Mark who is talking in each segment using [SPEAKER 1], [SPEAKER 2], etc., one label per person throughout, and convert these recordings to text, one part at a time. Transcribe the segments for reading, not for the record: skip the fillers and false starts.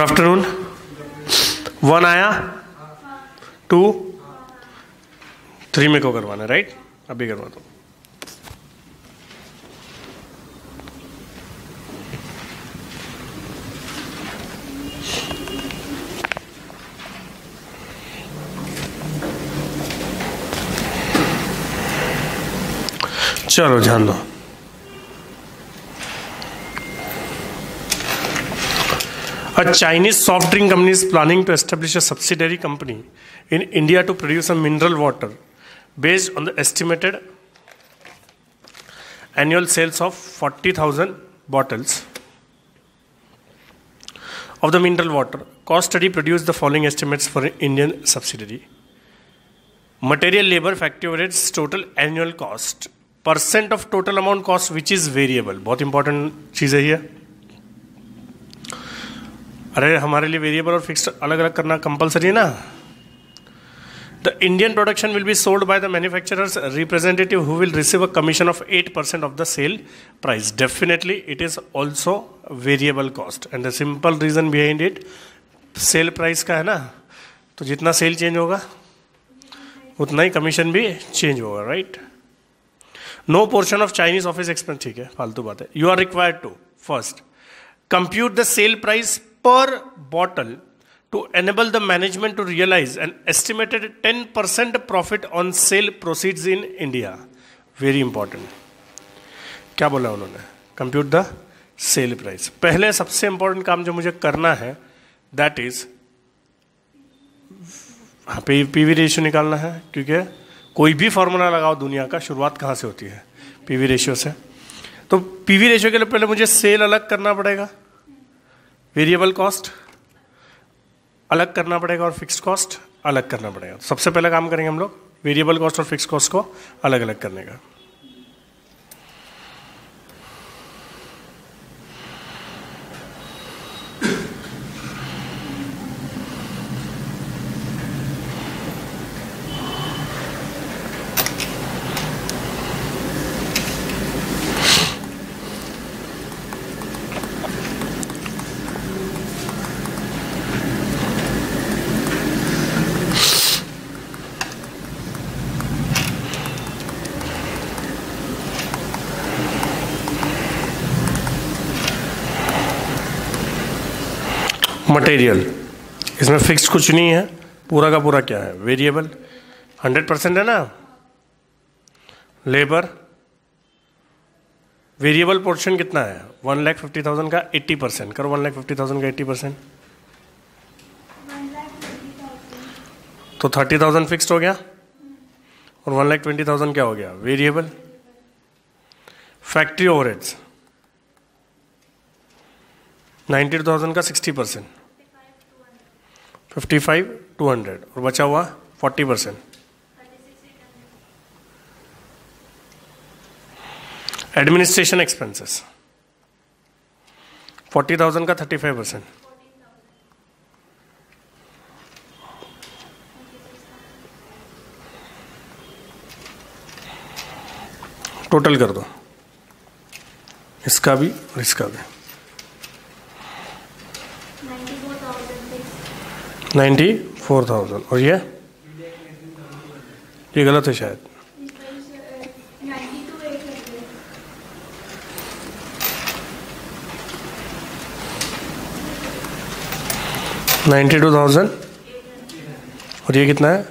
[SPEAKER 1] Afternoon. 1 आया, 2, 3 में को करवाना, राइट? अभी करवा दो। चलो ध्यान दो। A Chinese soft drink company is planning to establish a subsidiary company in India to produce a mineral water based on the estimated annual sales of 40,000 bottles of the mineral water. Cost study produced the following estimates for an Indian subsidiary. Material, labor, factory overheads, total annual cost, percent of total amount cost which is variable. बहुत important चीज़ है ये। अरे हमारे लिए variable और fixed अलग अलग करना कंपलसरी है ना। The Indian production will be sold by the manufacturer's representative who will receive a commission of 8% of the sale price. Definitely it is also variable cost and the simple reason behind it, sale price का है ना, तो जितना sale change होगा उतना ही commission भी change होगा, right? No portion of Chinese office expense, ठीक है, फालतू बात है। You are required to first compute the sale price per bottle to enable the management to realize an estimated 10% profit on sale proceeds in India. Very important. क्या बोला उन्होंने? Compute the sale price. पहले सबसे important काम जो मुझे करना है that is PV रेशियो निकालना है, क्योंकि कोई भी फॉर्मूला लगाओ दुनिया का, शुरुआत कहाँ से होती है? PV रेशियो से। तो PV रेशियो के लिए पहले मुझे सेल अलग करना पड़ेगा, वेरिएबल कॉस्ट अलग करना पड़ेगा और फिक्स्ड कॉस्ट अलग करना पड़ेगा। सबसे पहले काम करेंगे हम लोग वेरिएबल कॉस्ट और फिक्स्ड कॉस्ट को अलग अलग करने का। मटेरियल, इसमें फिक्स कुछ नहीं है, पूरा का पूरा क्या है? वेरिएबल 100% है ना। लेबर वेरिएबल पोर्शन कितना है? 1,50,000 का 80% करो, 1,50,000 का 80%, तो 30,000 फिक्स्ड हो गया और 1,20,000 क्या हो गया? वेरिएबल। फैक्ट्री ओवरहेड्स 92,000 का 60%, 55,200 और बचा हुआ 40%। एडमिनिस्ट्रेशन एक्सपेंसेस 40,000 का 35%, टोटल कर दो इसका भी और इसका भी। 94,000 और ये गलत है शायद। $92,000 और ये कितना है?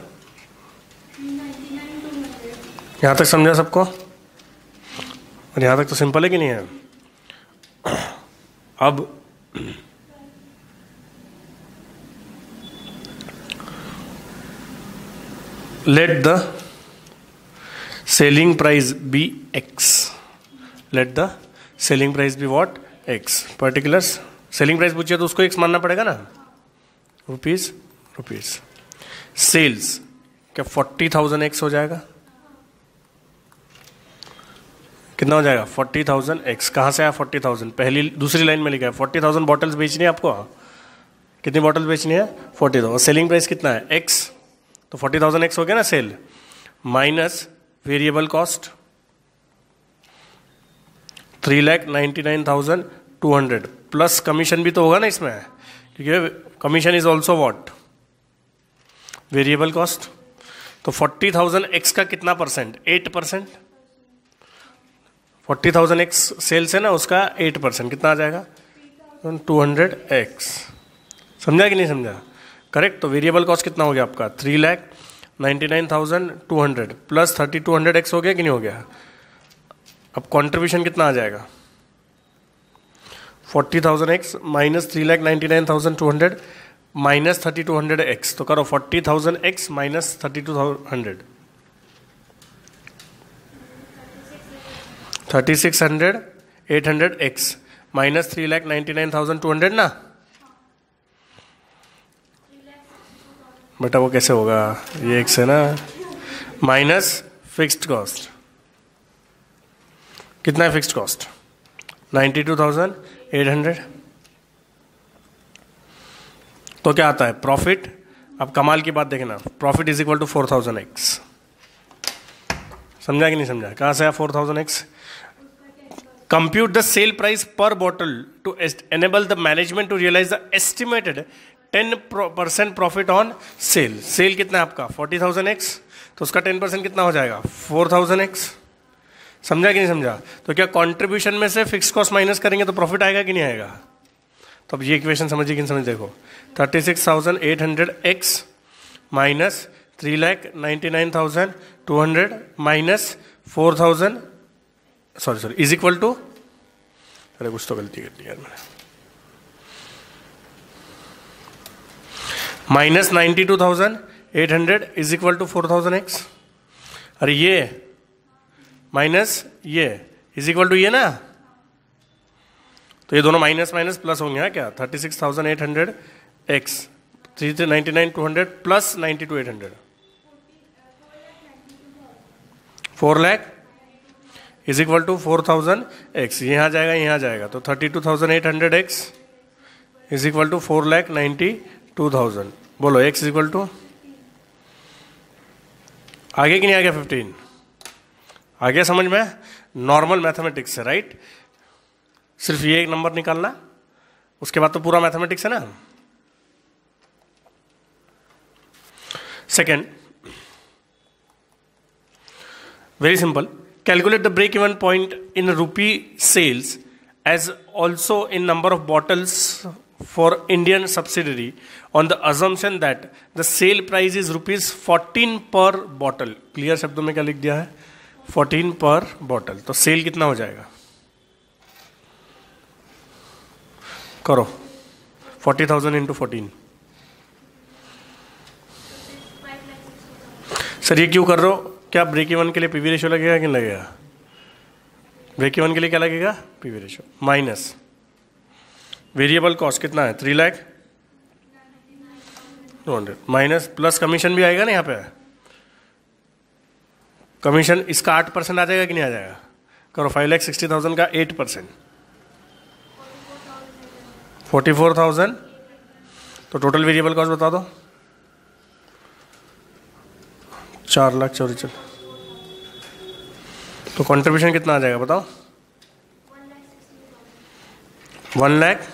[SPEAKER 1] यहाँ तक समझा सबको? और यहाँ तक तो सिंपल है कि नहीं है? अब let the selling price be X. Let the selling price be what? X. Particulars selling price पूछिए तो उसको X मानना पड़ेगा ना, रुपीज। सेल्स क्या 40,000 X हो जाएगा? कितना हो जाएगा? 40,000 X। कहाँ से आया 40,000? पहली दूसरी लाइन में लिखा है 40,000 बॉटल्स बेचनी है आपको। कितनी बॉटल्स बेचनी है? 40,000। सेलिंग प्राइस कितना है? X। तो 40,000 X हो गया ना sale, minus variable cost 3,99,200 plus commission भी तो होगा ना इसमें, ठीक है, commission is also what, variable cost. तो 40,000 एक्स का कितना परसेंट, 8%। 40,000 एक्स सेल्स है ना, उसका 8% कितना आ जाएगा, 200 एक्स। समझा कि नहीं समझा, करेक्ट। तो वेरिएबल कॉस्ट कितना हो गया आपका, 3,99,200 प्लस 3,200 एक्स हो गया कि नहीं हो गया। अब कॉन्ट्रीब्यूशन कितना आ जाएगा, 40,000 एक्स माइनस 3,99,200 माइनस 3,200 एक्स। तो करो 40,000 एक्स माइनस 3,200, 3,600 800 एक्स माइनस 3,99,200 ना। बेटा वो कैसे होगा, ये एक्स है ना, माइनस फिक्स्ड कॉस्ट। कितना है फिक्स्ड कॉस्ट, 92,800। तो क्या आता है प्रॉफिट। अब कमाल की बात देखना, profit is equal to 4,000 x. समझा कि नहीं समझा, कहां से आया 4,000 एक्स। Compute the sale price per bottle to enable the management to realise the estimated 10% profit on sale. Sale कितना है आपका 40,000 एक्स, तो उसका 10% कितना हो जाएगा 4,000 एक्स। समझा कि नहीं समझा। तो क्या कंट्रीब्यूशन में से फिक्स कॉस्ट माइनस करेंगे तो प्रॉफिट आएगा कि नहीं आएगा। तो अब ये इक्वेशन समझिए कि नहीं समझ, देखो 36,800 x minus 3,99,200 minus 4,000 sorry is equal to, अरे कुछ तो गलती कर दी यार मैंने, minus 92,800 is equal to 4,000 x. अरे ये माइनस ये इज इक्वल टू ये ना, तो ये दोनों माइनस माइनस प्लस होंगे क्या, 36,800 x 3,99,200 plus 92,800 4 lakh is equal to 4,000 x. यहाँ जाएगा यहाँ जाएगा, तो 32,800 एक्स इज इक्वल टू 4,92,000। बोलो एक्स इज इक्वल टू, आगे कि नहीं आ गया 15, आ गया समझ में। नॉर्मल मैथमेटिक्स है राइट, सिर्फ ये एक नंबर निकालना, उसके बाद तो पूरा मैथमेटिक्स है ना। Second, very simple, calculate the break even point in rupee sales as also in number of bottles for Indian subsidiary on the assumption that the sale price is rupees 14 per bottle। Clear शब्दों में क्या लिख दिया है 14 पर bottle. तो cell कितना हो जाएगा, करो 40,000 इंटू 14। सर ये क्यों कर रहे हो, क्या ब्रेक इवन के लिए पीवी रेशियो लगेगा कि नहीं लगेगा। ब्रेक इवन के लिए क्या लगेगा PV ratio minus variable cost कितना है 3,200 माइनस प्लस कमीशन भी आएगा ना यहाँ पे, कमीशन इसका 8% आ जाएगा कि नहीं आ जाएगा। करो 5,60,000 का 8% 44,000। तो टोटल वेरिएबल कॉस्ट बता दो 4,44,000। तो कंट्रीब्यूशन कितना आ जाएगा बताओ 1 लाख।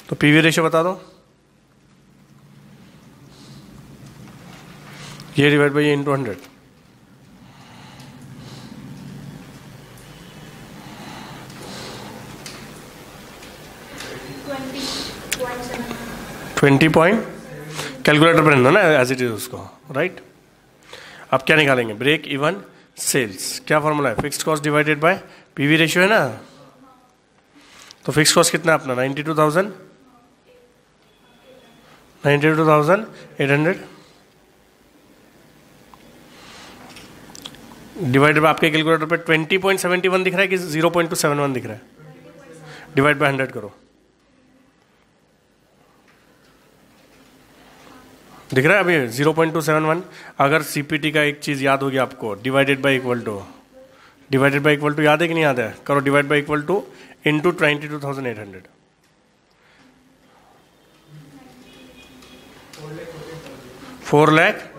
[SPEAKER 1] तो पीवी रेशियो बता दो, ये divide by into 100, 20 point calculator पर रहना ना एज इट इज उसको राइट। अब क्या निकालेंगे ब्रेक इवन सेल्स, क्या फॉर्मूला है fixed cost divided bye PV ratio है ना। तो फिक्स्ड कॉस्ट कितना है अपना 92,800 डिवाइडेड बाय आपके कैलकुलेटर पे 20.71 दिख रहा है कि 0.271 दिख रहा है, डिवाइड बाय 100 करो, दिख रहा है अभी 0.271। अगर सीपीटी का एक चीज याद होगी आपको, divided by equal to, divided by equal to याद है कि नहीं याद है, करो divide by equal to into 22,800, 4 lakh.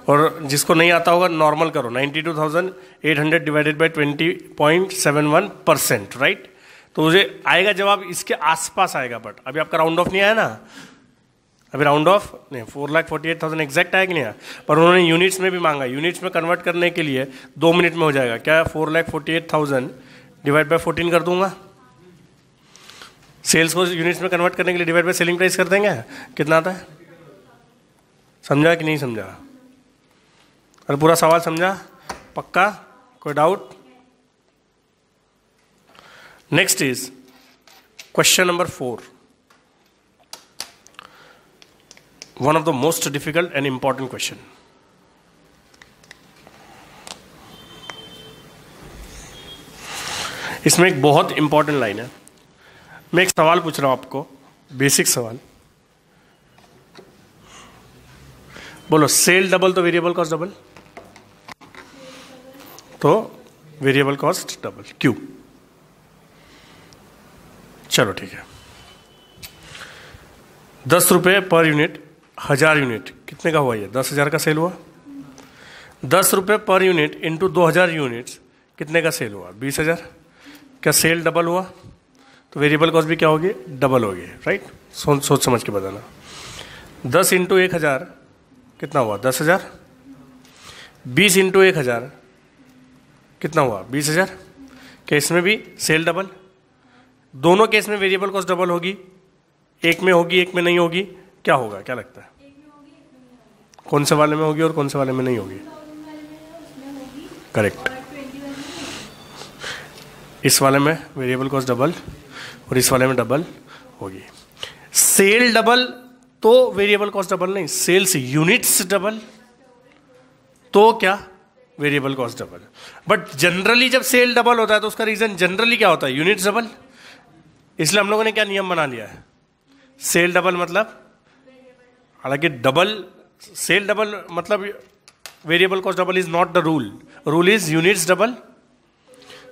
[SPEAKER 1] और जिसको नहीं आता होगा नॉर्मल करो 92,800 डिवाइडेड बाय 20.71% राइट। तो मुझे आएगा जवाब इसके आसपास आएगा, बट अभी आपका राउंड ऑफ नहीं आया ना, अभी राउंड ऑफ नहीं, 4,48,000 एग्जैक्ट आया कि नहीं आया, पर उन्होंने यूनिट्स में भी मांगा। यूनिट्स में कन्वर्ट करने के लिए 2 मिनट में हो जाएगा क्या, 4,48,000 डिवाइड बाय 14 कर दूंगा। सेल्स को यूनिट्स में कन्वर्ट करने के लिए डिवाइड बाय सेलिंग प्राइस कर देंगे, कितना आता है? समझा कि नहीं समझा? अरे पूरा सवाल समझा? पक्का? कोई doubt? Next is question number 4, one of the most difficult and important question. इसमें एक बहुत इंपॉर्टेंट लाइन है। मैं एक सवाल पूछ रहा हूं आपको, बेसिक सवाल, बोलो सेल डबल तो वेरिएबल कॉस्ट डबल, तो वेरिएबल कॉस्ट डबल क्यों? चलो ठीक है, 10 रुपये पर यूनिट, 1000 यूनिट कितने का हुआ? ये 10,000 का सेल हुआ। 10 रुपये पर यूनिट इंटू 2000 यूनिट्स कितने का सेल हुआ? 20,000। क्या सेल डबल हुआ? तो वेरिएबल कॉस्ट भी क्या होगी? डबल होगी, राइट? सोच समझ के बताना। 10 इंटू 1000 कितना हुआ? 10,000। 20 इंटू 1000 कितना हुआ? 20,000। क्या इसमें भी सेल डबल? दोनों केस में वेरिएबल कॉस्ट डबल होगी, एक में होगी एक में नहीं होगी, क्या होगा? क्या लगता है कौन से वाले में होगी और कौन से वाले में नहीं होगी? करेक्ट, इस वाले में वेरिएबल कॉस्ट डबल और इस वाले में डबल होगी। सेल डबल तो वेरिएबल कॉस्ट डबल नहीं, सेल्स यूनिट्स डबल तो क्या? Variable cost double. But generally जब सेल डबल होता है तो उसका रीजन जनरली क्या होता है? Units double. इसलिए हम लोगों ने क्या नियम बना लिया है, सेल डबल मतलब, हालांकि डबल सेल डबल मतलब variable cost double is not the rule, rule is units double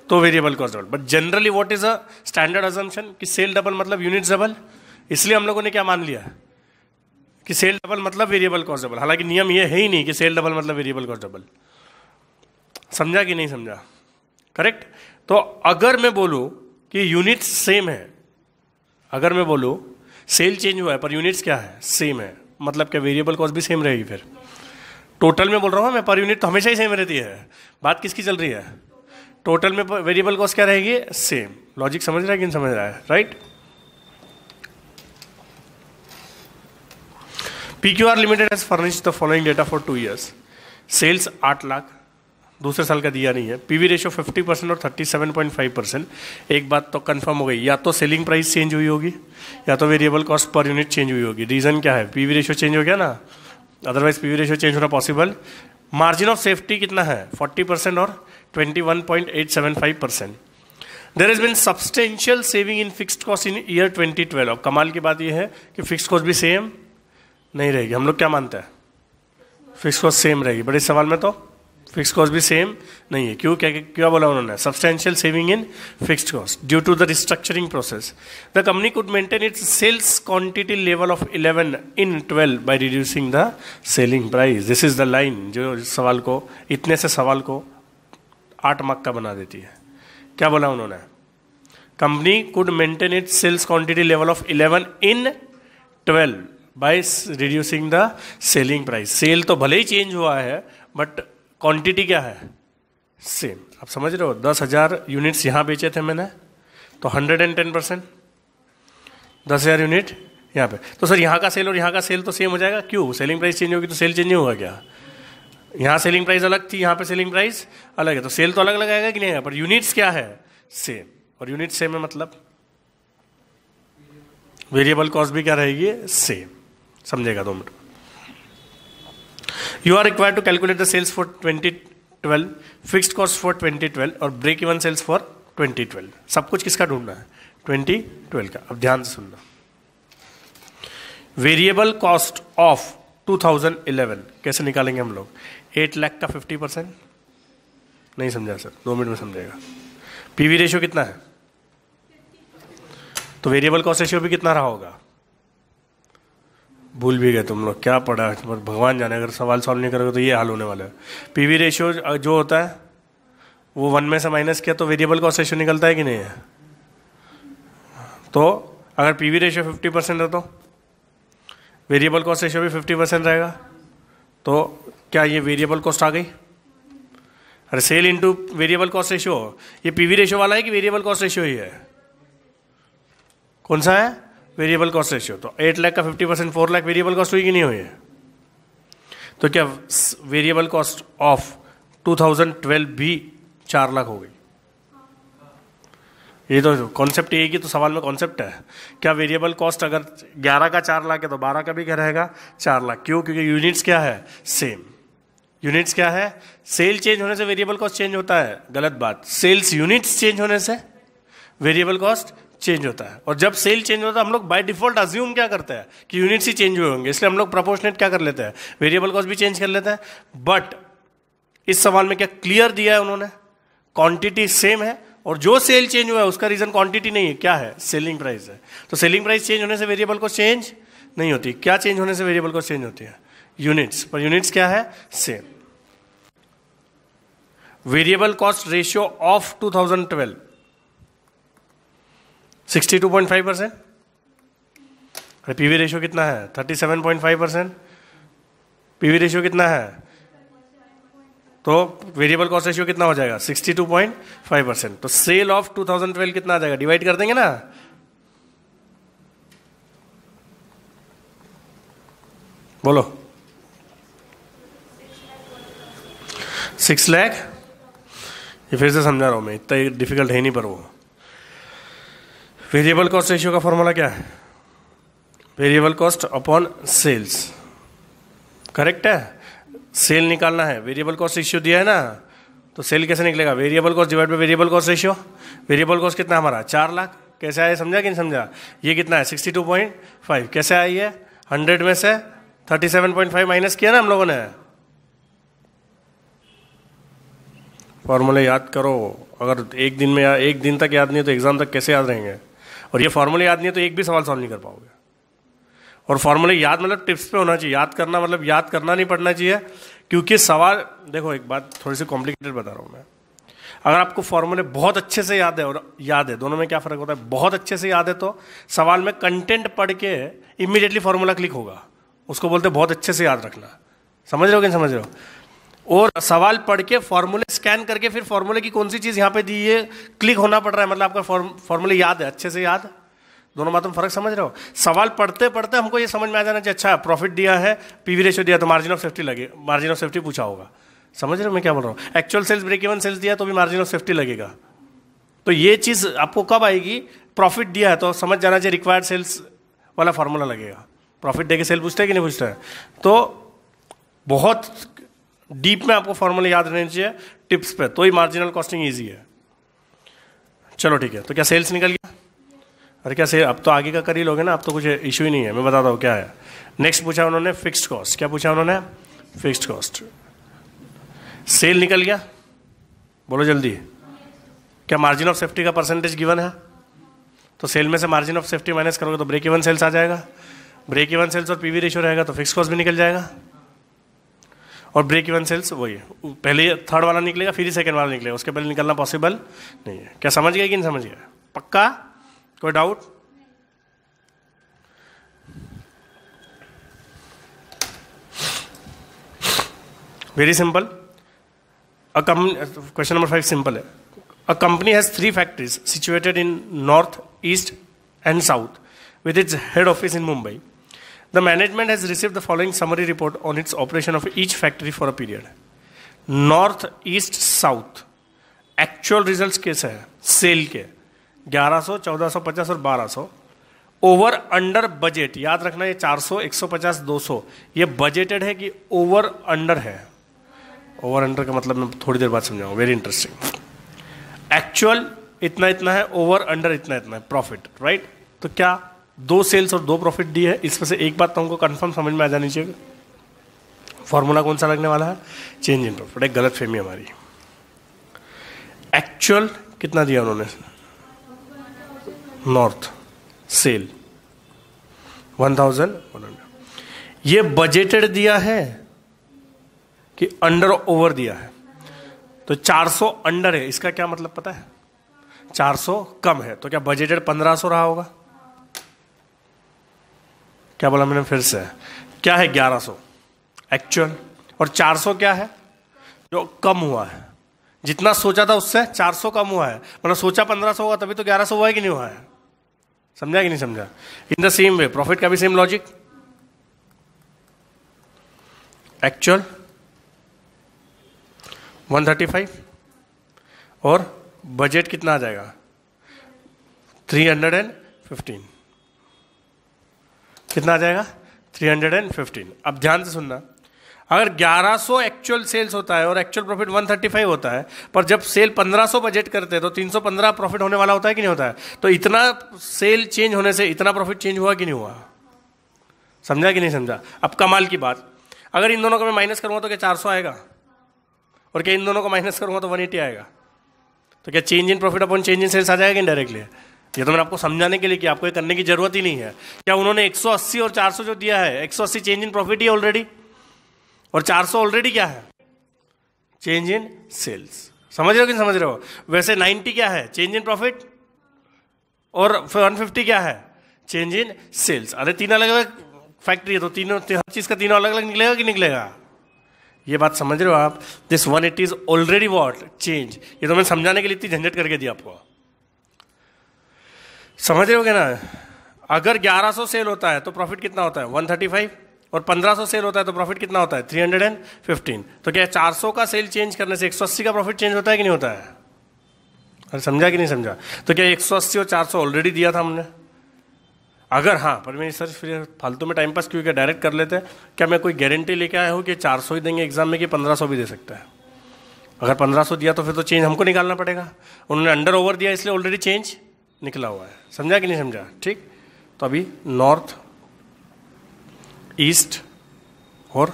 [SPEAKER 1] तो variable cost double. But generally what is a standard assumption कि सेल डबल मतलब यूनिट्स डबल। इसलिए हम लोगों ने क्या मान लिया कि सेल डबल मतलब वेरिएबल कॉस्ट डबल, हालांकि नियम ये है ही नहीं कि सेल डबल मतलब वेरिएबल कॉस्ट डबल। समझा कि नहीं समझा? करेक्ट। तो अगर मैं बोलूं कि यूनिट्स सेम है, अगर मैं बोलूं सेल चेंज हुआ है पर यूनिट्स क्या है? सेम है, मतलब क्या वेरिएबल कॉस्ट भी सेम रहेगी? फिर टोटल में बोल रहा हूं मैं, पर यूनिट तो हमेशा ही सेम रहती है। बात किसकी चल रही है? टोटल में वेरिएबल कॉस्ट क्या रहेगी? सेम। लॉजिक समझ रहा है कि नहीं समझ रहा है? Right. PQR limited has furnished the following data for 2 years। Sales 8 lakh, दूसरे साल का दिया नहीं है। पीवी रेशियो 50% और 37.5%। एक बात तो कंफर्म हो गई, या तो सेलिंग प्राइस चेंज हुई होगी या तो variable cost per unit change हुई होगी। रीजन क्या है? पीवी रेशियो चेंज हो गया ना, अदरवाइज पीवी रेशियो चेंज होना पॉसिबल। मार्जिन ऑफ सेफ्टी कितना है? 40% और 21.875%। There is been substantial saving in fixed cost in year 2012। अब कमाल की बात यह है कि फिक्स्ड कॉस्ट भी सेम नहीं रहेगी। हम लोग क्या मानते हैं? फिक्स्ड कॉस्ट सेम रहेगी, बट इस सवाल में तो फिक्स्ड कॉस्ट भी सेम नहीं है। क्यों? क्या बोला उन्होंने? Substantial saving in fixed cost due to the restructuring process. The company could maintain its sales quantity level of 11 in 12 by reducing the selling price. This is the line जो सवाल को, इतने से सवाल को 8 मार्क का बना देती है। क्या बोला उन्होंने? Company could maintain its sales quantity level of 11 in 12 by reducing the selling price. Sale तो भले ही चेंज हुआ है बट क्वांटिटी क्या है? सेम। आप समझ रहे हो? 10,000 यूनिट्स यहां बेचे थे मैंने तो 110%, 10,000 यूनिट यहाँ पे। तो सर यहाँ का सेल और यहाँ का सेल तो सेम हो जाएगा। क्यों? सेलिंग प्राइस चेंज होगी तो सेल चेंज नहीं होगा क्या? यहाँ सेलिंग प्राइस अलग थी, यहाँ पे सेलिंग प्राइस अलग है, तो सेल तो अलग अलग आएगा कि नहीं आएगा? पर यूनिट्स क्या है? सेम। और यूनिट सेम है मतलब वेरिएबल कॉस्ट भी क्या रहेगी? सेम। समझेगा 2 minute. You are required to calculate the sales for 2012, fixed cost for 2012 और break even sales for 2012। सब कुछ किसका ढूंढना है? 2012 का। अब ध्यान से सुनना। वेरिएबल कॉस्ट ऑफ 2011 कैसे निकालेंगे हम लोग? 8 लाख का 50%। नहीं समझा सर? 2 मिनट में समझेगा। पीवी रेशियो कितना है? तो वेरिएबल कॉस्ट रेशियो भी कितना रहा होगा? भूल भी गए तुम लोग, क्या पढ़ा है? भगवान जाने, अगर सवाल सॉल्व नहीं करोगे तो ये हाल होने वाला है। पीवी रेशियो जो होता है वो 1 में से माइनस किया तो वेरिएबल कॉस्ट रेशियो निकलता है कि नहीं है? तो अगर पीवी रेशियो 50% है तो वेरिएबल कॉस्ट रेशियो भी 50% रहेगा, तो क्या ये वेरिएबल कॉस्ट आ गई? अरे sale into variable cost ratio, ये पीवी रेशियो वाला है कि वेरिएबल कॉस्ट रेशियो ही है? कौन सा है? Variable cost ratio. तो 8 लाख का 50% 4 लाख वेरिएबल कॉस्ट हुई कि नहीं हुई है? तो क्या वेरिएबल कॉस्ट ऑफ 2012 भी 4 लाख हो गई? ये तो कॉन्सेप्ट एक ही तो सवाल में कॉन्सेप्ट है। क्या वेरिएबल कॉस्ट अगर 11 का 4 लाख है तो 12 का भी क्या रहेगा? 4 लाख। क्यों? क्योंकि यूनिट्स क्या है? सेम। यूनिट्स क्या है? सेल चेंज होने से वेरिएबल कॉस्ट चेंज होता है, गलत बात। सेल्स यूनिट्स चेंज होने से वेरिएबल कॉस्ट चेंज होता है। और जब सेल चेंज होता है हम लोग बाय डिफॉल्ट अज्यूम क्या करते हैं कि यूनिट्स ही चेंज हुए होंगे, इसलिए हम लोग प्रोपोर्शनेट क्या कर लेते हैं? वेरिएबल कॉस्ट भी चेंज कर लेते हैं। बट इस सवाल में क्या क्लियर दिया है उन्होंने? क्वांटिटी सेम है और जो सेल चेंज हुआ है उसका रीजन क्वांटिटी नहीं है, क्या है? सेलिंग प्राइस है। तो सेलिंग प्राइस चेंज होने से वेरिएबल कॉस्ट चेंज नहीं होती। क्या चेंज होने से वेरिएबल कॉस्ट चेंज होती है? यूनिट्स। पर यूनिट्स क्या है? Same. Variable cost ratio of 2012 62.5%। अरे पीवी रेशियो कितना है? 37.5%। पीवी रेशियो कितना है? तो वेरिएबल कॉस्ट रेशियो कितना हो जाएगा? 62.5%। तो सेल ऑफ 2012 कितना आ जाएगा? डिवाइड कर देंगे ना, बोलो। 6 लाख। ये फिर से समझा रहा हूं मैं, इतना डिफिकल्ट है नहीं, पर वो वेरिएबल कॉस्ट रेशियो का फॉर्मूला क्या है? Variable cost upon sales. Correct है? सेल निकालना है, वेरिएबल कॉस्ट रेशियो दिया है ना, तो सेल कैसे निकलेगा? Variable cost divide by variable cost ratio. Variable cost कितना हमारा? 4 लाख। कैसे आया? समझा कि नहीं समझा? ये कितना है? 62.5। कैसे आई है? 100 में से 37.5 माइनस किया ना हम लोगों ने। फॉर्मूले याद करो। अगर एक दिन में या एक दिन तक याद नहीं है तो एग्जाम तक कैसे याद रहेंगे? और ये फॉर्मूले याद नहीं है तो एक भी सवाल सॉल्व नहीं कर पाओगे। और फॉर्मूले याद मतलब टिप्स पे होना चाहिए, याद करना मतलब याद करना नहीं पड़ना चाहिए। क्योंकि सवाल देखो, एक बात थोड़ी सी कॉम्प्लिकेटेड बता रहा हूँ मैं। अगर आपको फॉर्मूले बहुत अच्छे से याद है और याद है, दोनों में क्या फर्क होता है? बहुत अच्छे से याद है तो सवाल में कंटेंट पढ़ के इमीडिएटली फॉर्मूला क्लिक होगा, उसको बोलते बहुत अच्छे से याद रखना। समझ रहे हो कि नहीं समझ रहे हो? और सवाल पढ़ के फॉर्मूले स्कैन करके फिर फॉर्मूले की कौन सी चीज यहाँ पे दी है क्लिक होना पड़ रहा है, मतलब आपका फॉर्मूले याद है, अच्छे से याद। दोनों बातों में फर्क समझ रहे हो? सवाल पढ़ते पढ़ते हमको ये समझ में आ जाना चाहिए, अच्छा प्रॉफिट दिया है, पीवी रेशियो दिया तो मार्जिन ऑफ सेफ्टी लगे, मार्जिन ऑफ सेफ्टी पूछा होगा। समझ रहे हो मैं क्या बोल रहा हूँ? Actual sales break even sales दिया तो भी मार्जिन ऑफ सेफ्टी लगेगा। तो ये चीज आपको कब आएगी? प्रॉफिट दिया है तो समझ जाना चाहिए रिक्वायर्ड सेल्स वाला फॉर्मूला लगेगा। प्रॉफिट देके सेल पूछते हैं कि नहीं पूछते हैं? तो बहुत डीप में आपको फॉर्मूले याद रहने चाहिए टिप्स पे, तो ही मार्जिनल कॉस्टिंग इजी है। चलो ठीक है, तो क्या सेल्स निकल गया? अरे क्या सेल, अब तो आगे का कर ही लोगे ना, अब तो कुछ इशू ही नहीं है। मैं बताता हूँ क्या है। नेक्स्ट पूछा उन्होंने फिक्स्ड कॉस्ट। क्या पूछा उन्होंने? Fixed cost. सेल निकल गया, बोलो जल्दी। क्या मार्जिन ऑफ सेफ्टी का परसेंटेज गिवन है? तो सेल में से मार्जिन ऑफ सेफ्टी माइनस करोगे तो ब्रेक इवन सेल्स आ जाएगा। ब्रेक इवन सेल्स और पीवी रेशियो रहेगा तो फिक्स्ड कॉस्ट भी निकल जाएगा। और ब्रेक इवन सेल्स वही पहले थर्ड वाला निकलेगा फिर ही सेकंड वाला निकलेगा, उसके पहले निकलना पॉसिबल नहीं है। क्या समझ गए कि नहीं समझ गए? पक्का? कोई doubt? Very simple. Question number 5 simple है। A company has 3 factories situated in north, east and south with its head office in Mumbai. The management has received the following summary report on its operation of each factory for a period. North, East, South. Actual results कैसे हैं? Cell के 1100, 1450 और 1200. Over under budget, याद रखना ये 400, 150, 200 ये budgeted है कि ओवर अंडर है? ओवर अंडर का मतलब मैं थोड़ी देर बाद समझाऊंगा, वेरी इंटरेस्टिंग। एक्चुअल इतना इतना है, ओवर अंडर इतना इतना है प्रॉफिट, राइट? तो क्या 2 सेल्स और 2 प्रॉफिट दी है, इसमें से एक बात तो हमको कंफर्म समझ में आ जानी चाहिए। फॉर्मूला कौन सा लगने वाला है? Change in profit. एक गलत फहमी हमारी। एक्चुअल कितना दिया उन्होंने? North sale 1100। ये बजटेड दिया है कि अंडर ओवर दिया है? तो 400 अंडर है, इसका क्या मतलब पता है? 400 कम है, तो क्या बजटेड 1500 रहा होगा? क्या बोला मैंने फिर से, क्या है 1100 एक्चुअल, और 400 क्या है जो कम हुआ है, जितना सोचा था उससे 400 कम हुआ है, मतलब सोचा 1500 होगा तभी तो 1100 हुआ है कि नहीं हुआ है, समझा कि नहीं समझा। In the same way profit का भी सेम लॉजिक, एक्चुअल 135 और बजट कितना आ जाएगा 315, कितना आ जाएगा 315। अब ध्यान से सुनना, अगर 1100 एक्चुअल सेल्स होता है और एक्चुअल प्रॉफिट 135 होता है, पर जब सेल 1500 बजट करते हैं तो 315 प्रॉफिट होने वाला होता है कि नहीं होता है, तो इतना सेल चेंज होने से इतना प्रॉफिट चेंज हुआ कि नहीं हुआ, समझा कि नहीं समझा। अब कमाल की बात, अगर इन दोनों को मैं माइनस करूंगा तो क्या 400 आएगा, और क्या इन दोनों को माइनस करूंगा तो 180 आएगा, तो क्या change in profit upon change in sales आ जाएगा इनडायरेक्टली। ये तो मैंने आपको समझाने के लिए कि आपको ये करने की जरूरत ही नहीं है। क्या उन्होंने 180 और 400 जो दिया है, 180 change in profit he already, और 400 ऑलरेडी क्या है चेंज इन सेल्स, समझ रहे हो कि नहीं समझ रहे हो। वैसे 90 क्या है चेंज इन प्रॉफिट, और 150 क्या है चेंज इन सेल्स। अरे तीन अलग अलग फैक्ट्री है तो तीनों हर चीज का तीनों अलग अलग निकलेगा कि निकलेगा, ये बात समझ रहे हो आप। This 180 is already what change, ये तो मैं समझाने के लिए इतनी झंझट करके दी आपको, समझ रहे हो क्या ना। अगर 1100 सेल होता है तो प्रॉफिट कितना होता है 135, और 1500 सेल होता है तो प्रॉफिट कितना होता है 315। तो क्या 400 का सेल चेंज करने से 180 का प्रॉफिट चेंज होता है कि नहीं होता है, अरे समझा कि नहीं समझा। तो क्या 180 और 400 ऑलरेडी दिया था हमने, अगर हाँ, पर मैं सर फिर फालतू में टाइम पास क्यों, क्या डायरेक्ट कर लेते हैं। क्या मैं कोई गारंटी लेके आया हूँ कि 400 ही देंगे एग्जाम में कि 1500 भी दे सकता है। अगर 1500 दिया तो फिर तो चेंज हमको निकालना पड़ेगा, उन्होंने अंडर ओवर दिया इसलिए ऑलरेडी चेंज निकला हुआ है, समझा कि नहीं समझा। ठीक, तो अभी नॉर्थ ईस्ट और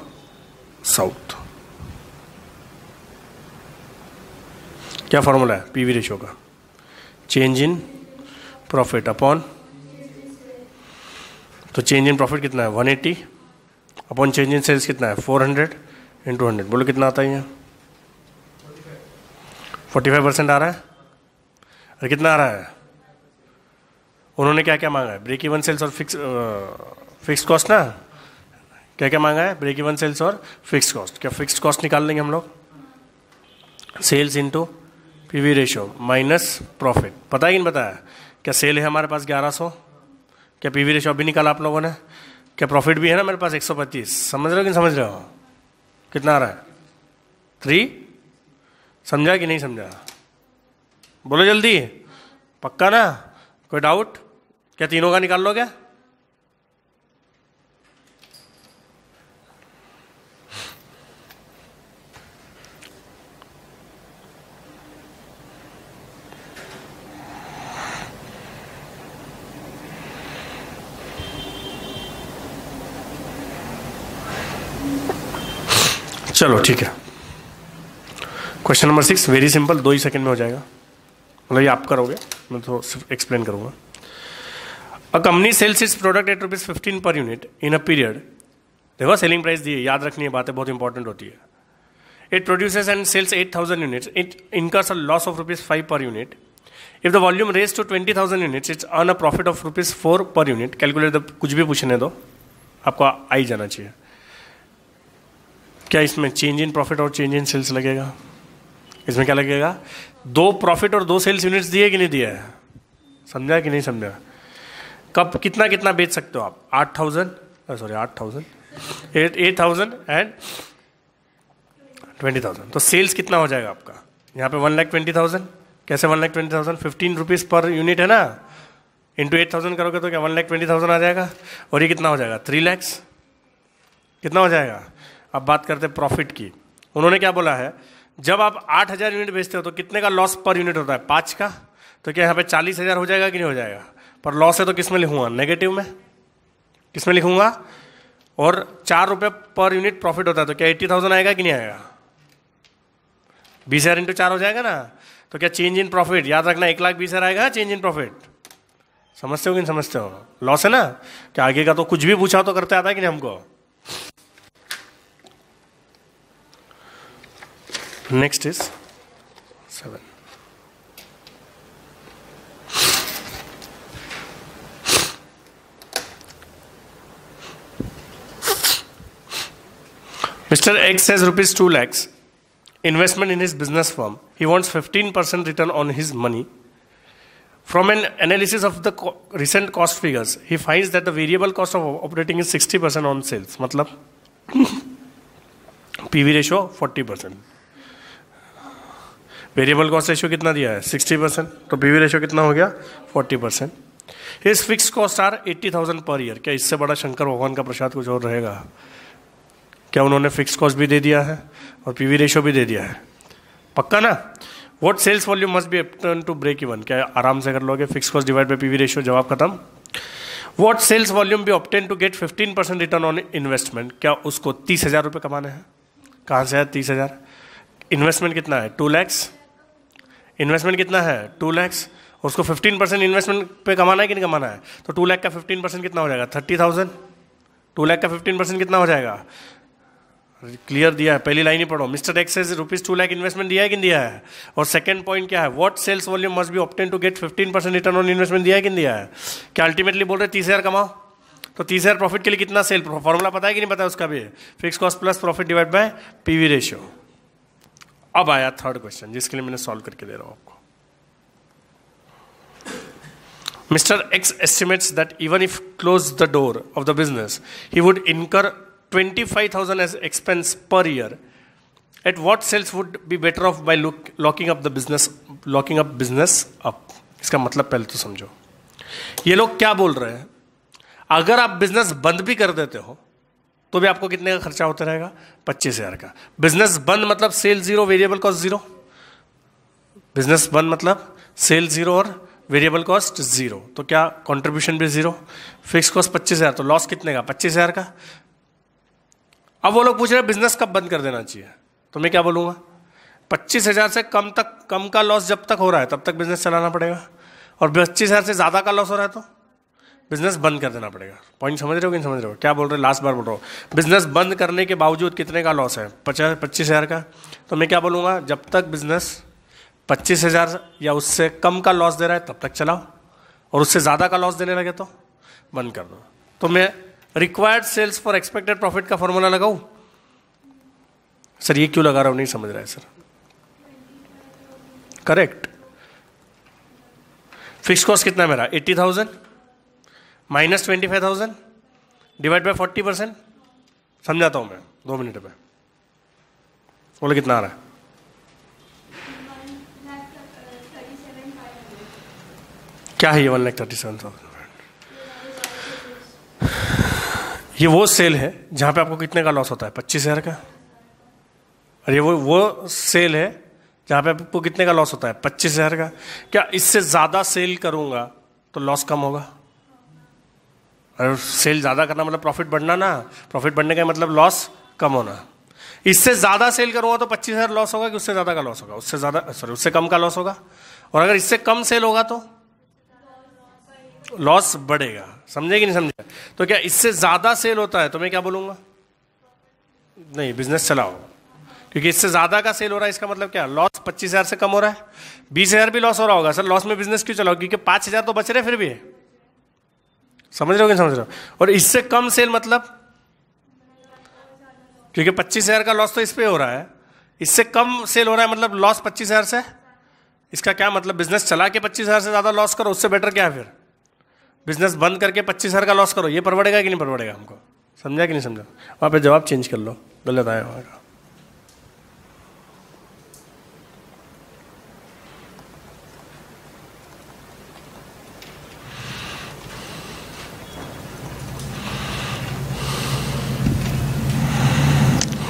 [SPEAKER 1] साउथ, क्या फॉर्मूला है पीवी रेशियो का, चेंज इन प्रॉफिट अपॉन, तो चेंज इन प्रॉफिट कितना है 180 अपॉन चेंज इन सेल्स कितना है 400 इंटू 100, बोलो कितना आता है यहाँ 45% आ रहा है। और कितना आ रहा है, उन्होंने क्या क्या मांगा है, ब्रेक इवन सेल्स और फिक्स कॉस्ट ना, क्या क्या मांगा है, ब्रेक इवन सेल्स और फिक्स कॉस्ट। क्या फिक्स कॉस्ट निकाल लेंगे हम लोग, sales into PV ratio minus profit, पता है कि नहीं पता है। क्या सेल है हमारे पास 1100, क्या पीवी रेशियो अभी निकाला आप लोगों ने, क्या प्रॉफिट भी है ना मेरे पास 125, समझ रहे हो कि नहीं समझ रहे हो, कितना आ रहा है 3, समझा कि नहीं समझा, बोलो जल्दी, पक्का ना, कोई डाउट, क्या तीनों का निकाल लो क्या। चलो ठीक है, क्वेश्चन नंबर 6 वेरी सिंपल, 2 ही सेकंड में हो जाएगा, मतलब ये आप करोगे, मैं तो सिर्फ एक्सप्लेन करूंगा। A company sales its product at ₹15 per unit in a period, देखो सेलिंग प्राइस दी है, याद रखनी है, बातें बहुत इंपॉर्टेंट होती है। It produces and sales 8,000 units, it incurs a loss of ₹5 per unit. If the volume raise to 20,000 units it's earn a profit of ₹4 per unit. Calculate the, कुछ भी पूछने दो, आपको आ ही जाना चाहिए। क्या इसमें चेंज इन प्रॉफिट और चेंज इन सेल्स लगेगा, इसमें क्या लगेगा, 2 प्रॉफिट और 2 सेल्स यूनिट्स दिए कि नहीं दिए है, समझा कि नहीं समझा। कब कितना कितना बेच सकते हो आप, 8,000 8,000 एंड 20,000, तो सेल्स कितना हो जाएगा आपका यहाँ पे 1,20,000। कैसे 1,20,000, ₹15 पर यूनिट है ना, इंटू 8,000 करोगे तो क्या 1,20,000 आ जाएगा, और ये कितना हो जाएगा 3 लाख, कितना हो जाएगा। अब बात करते हैं प्रॉफिट की, उन्होंने क्या बोला है, जब आप 8,000 यूनिट बेचते हो तो कितने का लॉस पर यूनिट होता है 5 का, तो क्या यहाँ पे 40,000 हो जाएगा कि नहीं हो जाएगा, पर लॉस है तो किस में लिखूंगा, नेगेटिव में, किस में लिखूंगा, और ₹4 पर यूनिट प्रॉफिट होता है तो क्या 80,000 आएगा कि नहीं आएगा, 20,000 इंटू 4 हो जाएगा ना। तो क्या चेंज इन प्रॉफिट, याद रखना 1,20,000 आएगा चेंज इन प्रॉफिट, समझते हो कि नहीं समझते हो, लॉस है ना। क्या आगे का तो कुछ भी पूछा तो करते आता है कि नहीं हमको। Next is 7. Mr. X has rupees 2 lakhs investment in his business firm. He wants 15% return on his money. From an analysis of the recent cost figures, he finds that the variable cost of operating is 60% on sales. मतलब PV ratio 40%. Variable cost ratio कितना दिया है 60%, तो PV ratio कितना हो गया 40%. His fixed cost are 80,000 per year. क्या इससे बड़ा शंकर भगवान का प्रसाद कुछ और रहेगा? क्या उन्होंने फिक्स कॉस्ट भी दे दिया है और PV रेशियो भी दे दिया है? पक्का ना? What sales volume must be obtained to break even? क्या आराम से कर लोगे? Fix cost divide by PV ratio, जवाब खत्म. What sales volume be obtained to get 15% return on investment? क्या उसको 30,000 रुपये कमाने हैं? कहाँ से है 30,000? इन्वेस्टमेंट कितना है 2 लैक्स. इन्वेस्टमेंट कितना है 2 लैक्स. उसको 15% इन्वेस्टमेंट पे कमाना है कि नहीं कमाना है? तो 2 लाख का 15% कितना हो जाएगा 30,000. 2 लाख का 15% कितना हो जाएगा? क्लियर दिया है, पहली लाइन ही पढ़ो. Mister x has rupees 2 lakh investment दिया है कि नहीं दिया है? और सेकंड पॉइंट क्या है? What sales volume must be obtain to get 15% return on investment दिया है कि नहीं दिया है? क्या अल्टीमेटली बोल रहे 30,000 कमाओ, तो 30,000 प्रॉफिट के लिए कितना सेल? फॉर्मूला पता है कि नहीं पता है उसका भी? Fix cost plus profit divide by PV ratio. अब आया थर्ड क्वेश्चन जिसके लिए मैंने सॉल्व करके दे रहा हूं आपको. Mr. X estimates that even if close the door of the business, he would incur 25,000 as expense per year. At what sales would be better off by locking up business up? इसका मतलब पहले तो समझो. ये लोग क्या बोल रहे हैं? अगर आप बिजनेस बंद भी कर देते हो तो भी आपको कितने का खर्चा होता रहेगा? 25,000 का. बिजनेस बंद मतलब sale zero, variable cost zero. Business बंद मतलब सेल जीरो और वेरिएबल कॉस्ट जीरो. तो क्या कंट्रीब्यूशन भी जीरो. फिक्स कॉस्ट 25,000, तो लॉस कितने का 25,000 का. अब वो लोग पूछ रहे हैं बिजनेस कब बंद कर देना चाहिए, तो मैं क्या बोलूंगा 25,000 से कम का लॉस जब तक हो रहा है तब तक बिजनेस चलाना पड़ेगा, और 25,000 से ज्यादा का लॉस हो रहा है तो बिजनेस बंद कर देना पड़ेगा. पॉइंट समझ रहे हो कि नहीं समझ रहे हो? क्या बोल रहे हो? लास्ट बार बोल रहा हूँ. बिजनेस बंद करने के बावजूद कितने का लॉस है 25,000 का, तो मैं क्या बोलूंगा जब तक बिजनेस 25,000 या उससे कम का लॉस दे रहा है तब तक चलाओ, और उससे ज़्यादा का लॉस देने लगे तो बंद कर दो. तो मैं required sales for expected profit का फॉर्मूला लगाऊं? सर ये क्यों लगा रहा हूं, नहीं समझ रहा है सर. करेक्ट. फिक्स कॉस्ट कितना है मेरा 80,000 माइनस 25,000 डिवाइड बाय 40%. समझाता हूं मैं 2 मिनट में. बोले कितना आ रहा है? क्या है ये 1,37,000? ये वो सेल है जहां पे आपको कितने का लॉस होता है 25,000 का. और ये वो सेल है जहां पे आपको कितने का लॉस होता है 25,000 का. क्या इससे ज्यादा सेल करूंगा तो लॉस कम होगा? और सेल ज्यादा करना मतलब प्रॉफिट बढ़ना ना. प्रॉफिट बढ़ने का मतलब लॉस कम होना. इससे ज्यादा सेल करूंगा तो 25,000 लॉस होगा कि उससे ज्यादा का लॉस होगा? उससे कम का लॉस होगा. और अगर इससे कम सेल होगा तो लॉस बढ़ेगा. समझे कि नहीं समझे? तो क्या इससे ज्यादा सेल होता है तो मैं क्या बोलूंगा नहीं बिजनेस चलाओ, क्योंकि इससे ज्यादा का सेल हो रहा है. इसका मतलब क्या? लॉस 25,000 से कम हो रहा है. 20,000 भी लॉस हो रहा होगा. सर लॉस में बिजनेस क्यों चलाओ? क्योंकि 5,000 तो बच रहे फिर भी. समझ रहे हो कि नहीं समझ रहे हो? और इससे कम सेल मतलब क्योंकि 25,000 का लॉस तो इस पे हो रहा है, इससे कम सेल हो रहा है मतलब लॉस 25,000 से. इसका क्या मतलब? बिजनेस चला के 25,000 से ज्यादा लॉस करो, उससे बेटर क्या है फिर? बिजनेस बंद करके 25,000 का लॉस करो. ये परवड़ेगा कि नहीं परवड़ेगा हमको? समझा कि नहीं समझा? वहां पे जवाब चेंज कर लो, गलत आया वहां का.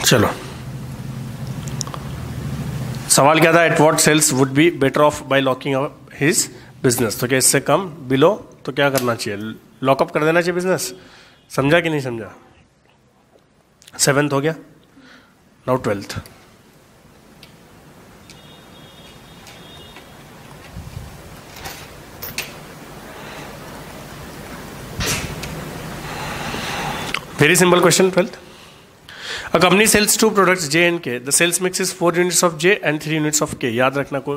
[SPEAKER 1] चलो सवाल क्या था? At what sales would be better off by locking up his business. तो क्या इससे कम बिलो तो क्या करना चाहिए? लॉकअप कर देना चाहिए बिजनेस. समझा कि नहीं समझा? 7th हो गया. Now 12th. Very simple question 12th. A company sells 2 products J and K. The sales mix is 4 units of J and 3 units of K. याद रखना को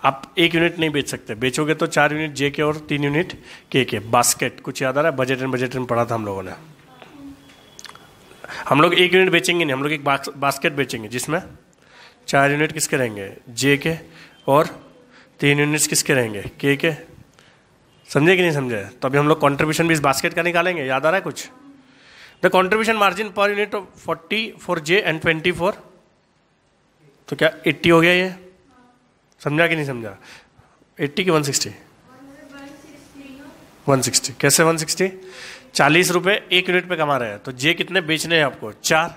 [SPEAKER 1] आप 1 यूनिट नहीं बेच सकते. बेचोगे तो 4 यूनिट J के और 3 यूनिट K के. बास्केट कुछ याद आ रहा है? बजट एंड पढ़ा था हम लोगों ने. हम लोग एक यूनिट बेचेंगे नहीं, हम लोग एक बास्केट बेचेंगे जिसमें 4 यूनिट किसके रहेंगे, जे के, और 3 यूनिट्स किसके रहेंगे, के। समझे कि नहीं समझे? तो अभी हम लोग कॉन्ट्रीब्यूशन भी इस बास्केट का निकालेंगे, याद आ रहा है कुछ? The contribution margin per unit 40 for J and 20 for, तो क्या 80 हो गया ये? समझा कि नहीं समझा? 80 की 160? 160। कैसे 160? 40 रुपये एक यूनिट पे कमा रहे हैं, तो जे कितने बेचने हैं आपको? 4।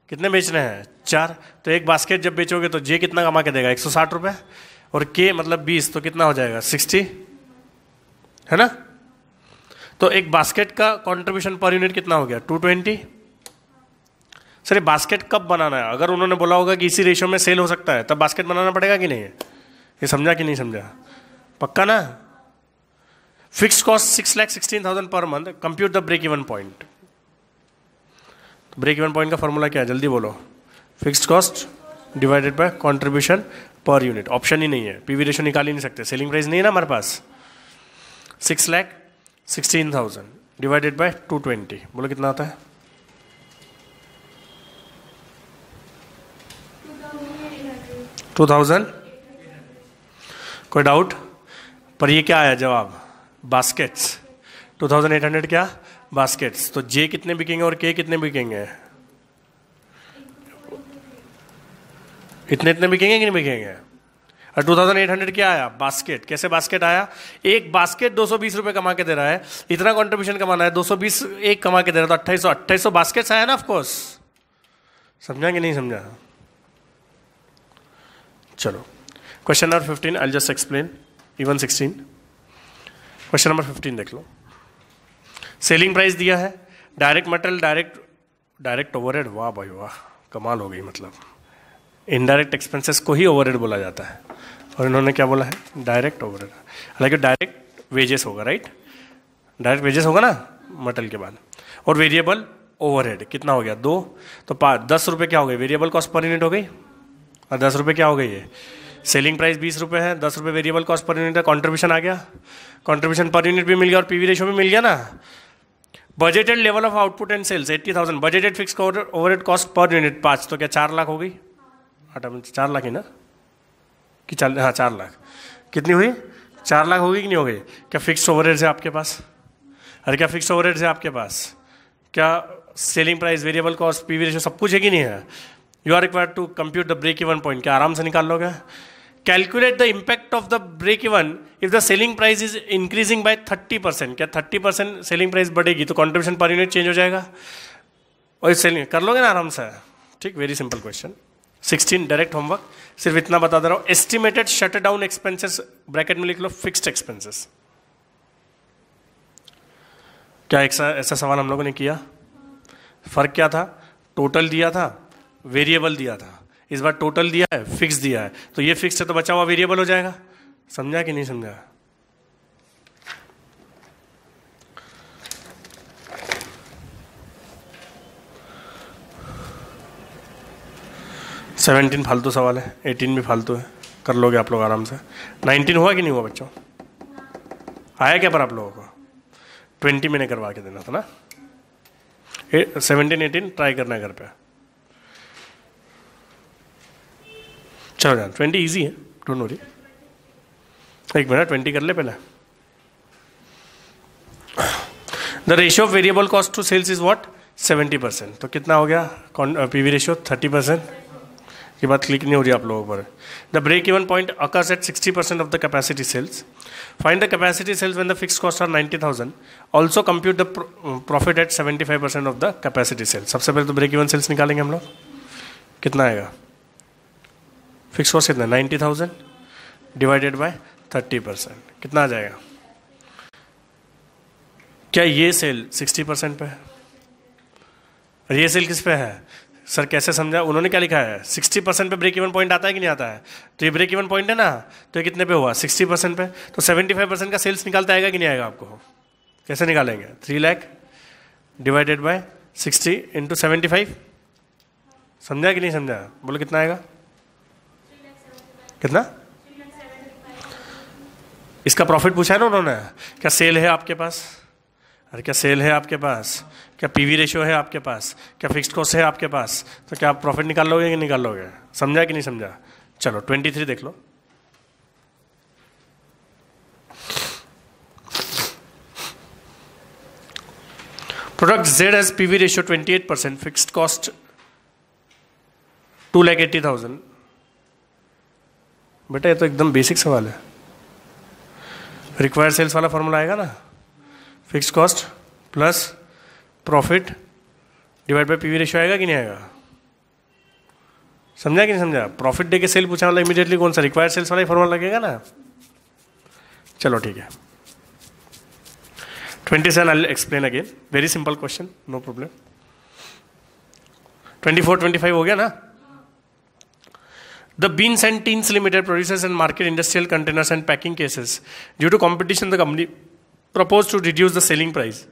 [SPEAKER 1] कितने बेचने हैं? 4। तो एक बास्केट जब बेचोगे तो जे कितना कमा के देगा? 160 रुपये, और के मतलब 20, तो कितना हो जाएगा? 60, है ना? तो एक बास्केट का कंट्रीब्यूशन पर यूनिट कितना हो गया? 220। सर ये बास्केट कब बनाना है? अगर उन्होंने बोला होगा कि इसी रेशियो में सेल हो सकता है, तब बास्केट बनाना पड़ेगा कि नहीं? ये समझा कि नहीं समझा? पक्का ना? Fixed cost 6,16,000 per month, compute the break even point. Break even point का फॉर्मूला क्या है? जल्दी बोलो। Fixed cost divided by contribution per unit. Option ही नहीं है, पीवी रेशियो निकाल ही नहीं सकते, सेलिंग प्राइस नहीं है ना हमारे पास। 6,16,000 डिवाइडेड बाय 220, बोलो कितना आता है? 2000। कोई डाउट? पर ये क्या आया जवाब? बास्केट्स। 2800 क्या? बास्केट्स। तो जे कितने बिकेंगे और के कितने बिकेंगे? इतने बिकेंगे कि नहीं बिकेंगे? और 2800 क्या आया? बास्केट। कैसे बास्केट आया? एक बास्केट 220 रुपए कमा के दे रहा है, इतना कंट्रीब्यूशन कमाना है, 220 एक कमा के दे रहा है, तो 2800 बास्केट्स आया ना ऑफकोर्स। समझा कि नहीं समझा? चलो question number 15 I just explain even 16। Question number 15 देख लो। सेलिंग प्राइस दिया है, डायरेक्ट मटेरियल, डायरेक्ट ओवरहेड, वाह भाई वाह, कमाल हो गई। मतलब इनडायरेक्ट एक्सपेंसेस को ही ओवरहेड बोला जाता है, और इन्होंने क्या बोला है? Direct overhead. हालांकि डायरेक्ट वेजेस होगा, राइट? डायरेक्ट वेजेस होगा ना मटेरियल के बाद। और वेरिएबल ओवरहेड कितना हो गया? 2। तो 10 रुपये क्या हो गई? वेरिएबल कॉस्ट पर यूनिट हो गई, और 10 रुपये क्या हो गई है? सेलिंग प्राइस 20 रुपये है, 10 रुपये वेरिएबल कॉस्ट पर यूनिट है, कॉन्ट्रीब्यूशन आ गया, कॉन्ट्रीब्यूशन पर यूनिट भी मिल गया और पीवी रेशियो भी मिल गया ना। Budgeted level of output and sales 80,000, budgeted fix overhead cost per unit 5, तो क्या 4 लाख हो गई? 4 लाख ही ना कि 4? हाँ 4 लाख। कितनी हुई? 4 लाख होगी कि नहीं हो गई? क्या फिक्स्ड ओवरहेड है आपके पास? अरे क्या फिक्स्ड ओवरहेड है आपके पास? क्या selling price, variable cost, PV ratio सब कुछ है कि नहीं है? You are required to compute the break even point. क्या आराम से निकाल लोगे? Calculate the impact of the break even if the selling price is increasing by 30%। क्या 30% सेलिंग प्राइस बढ़ेगी तो कॉन्ट्रीब्यूशन पर यूनिट चेंज हो जाएगा, और सेलिंग कर लोगे ना आराम से। ठीक, very simple question. 16 direct homework, सिर्फ इतना बता दे रहा हूं। Estimated shut down expenses, bracket में लिख लो फिक्स्ड एक्सपेंसेस। क्या ऐसा सवाल हम लोगों ने किया? फर्क क्या था? टोटल दिया था, वेरिएबल दिया था। इस बार टोटल दिया है, फिक्स दिया है, तो ये फिक्स है तो बचा हुआ वेरिएबल हो जाएगा। समझा कि नहीं समझा? सेवेंटीन फालतू सवाल है, 18 भी फालतू है, कर लोगे आप लोग आराम से। 19 हुआ कि नहीं हुआ बच्चों? आया क्या पर आप लोगों को? 20 मैंने करवा के देना था ना। 17 18 ट्राई करना है घर पे। चलो जान, 20 इजी है, डोंट वरी। एक मिनट, 20 कर ले पहले। The ratio of variable cost to sales is what? 70%। तो कितना हो गया पीवी रेशियो? 30%। ये बात क्लिक नहीं हो रही आप लोगों पर। The break even point occurs at 60% of the capacity sales. Find the capacity sales when the fixed cost are 90,000। Also compute the profit at 75% of the capacity sales. सबसे पहले तो ब्रेक इवन सेल्स निकालेंगे हम लोग। कितना आएगा? Fix cost कितना? 90,000 divided by 30%, कितना आ जाएगा? क्या ये सेल 60% पे है और ये सेल किस पे है? सर कैसे समझा? उन्होंने क्या लिखा है? 60% पे ब्रेक इवन पॉइंट आता है कि नहीं आता है? तो ये ब्रेक इवन पॉइंट है ना, तो ये कितने पे हुआ? 60% पे। तो 75% का सेल्स निकालता आएगा कि नहीं आएगा आपको? कैसे निकालेंगे? 3 लाख डिवाइडेड बाय 60 इंटू 75। समझा कि नहीं समझा? बोलो कितना आएगा? कितना? इसका प्रॉफिट पूछा है ना उन्होंने। क्या सेल है आपके पास? अरे क्या सेल है आपके पास? क्या पीवी रेशियो है आपके पास, क्या फिक्स्ड कॉस्ट है आपके पास, तो क्या आप प्रॉफिट निकाल लोगे कि निकाल लोगे? समझा कि नहीं समझा? चलो 23 देख लो। Product Z has PV ratio 28%, fixed cost 2,80,000। बेटा ये तो एकदम बेसिक सवाल है। रिक्वायर्ड सेल्स वाला फॉर्मूला आएगा ना, fixed cost plus profit divide by PV ratio आएगा कि नहीं आएगा? समझा कि नहीं समझा? प्रॉफिट दे के सेल पूछा मतलब इमीडिएटली कौन सा रिक्वायर्ड सेल्स वाला ही फॉर्मूला लगेगा ना। चलो ठीक है। 27 I'll explain again, very simple question, no problem. 24, 25 हो गया ना। The Beans and Teens Limited produces and market industrial containers and packing cases. Due to competition, the company proposed to reduce the selling price.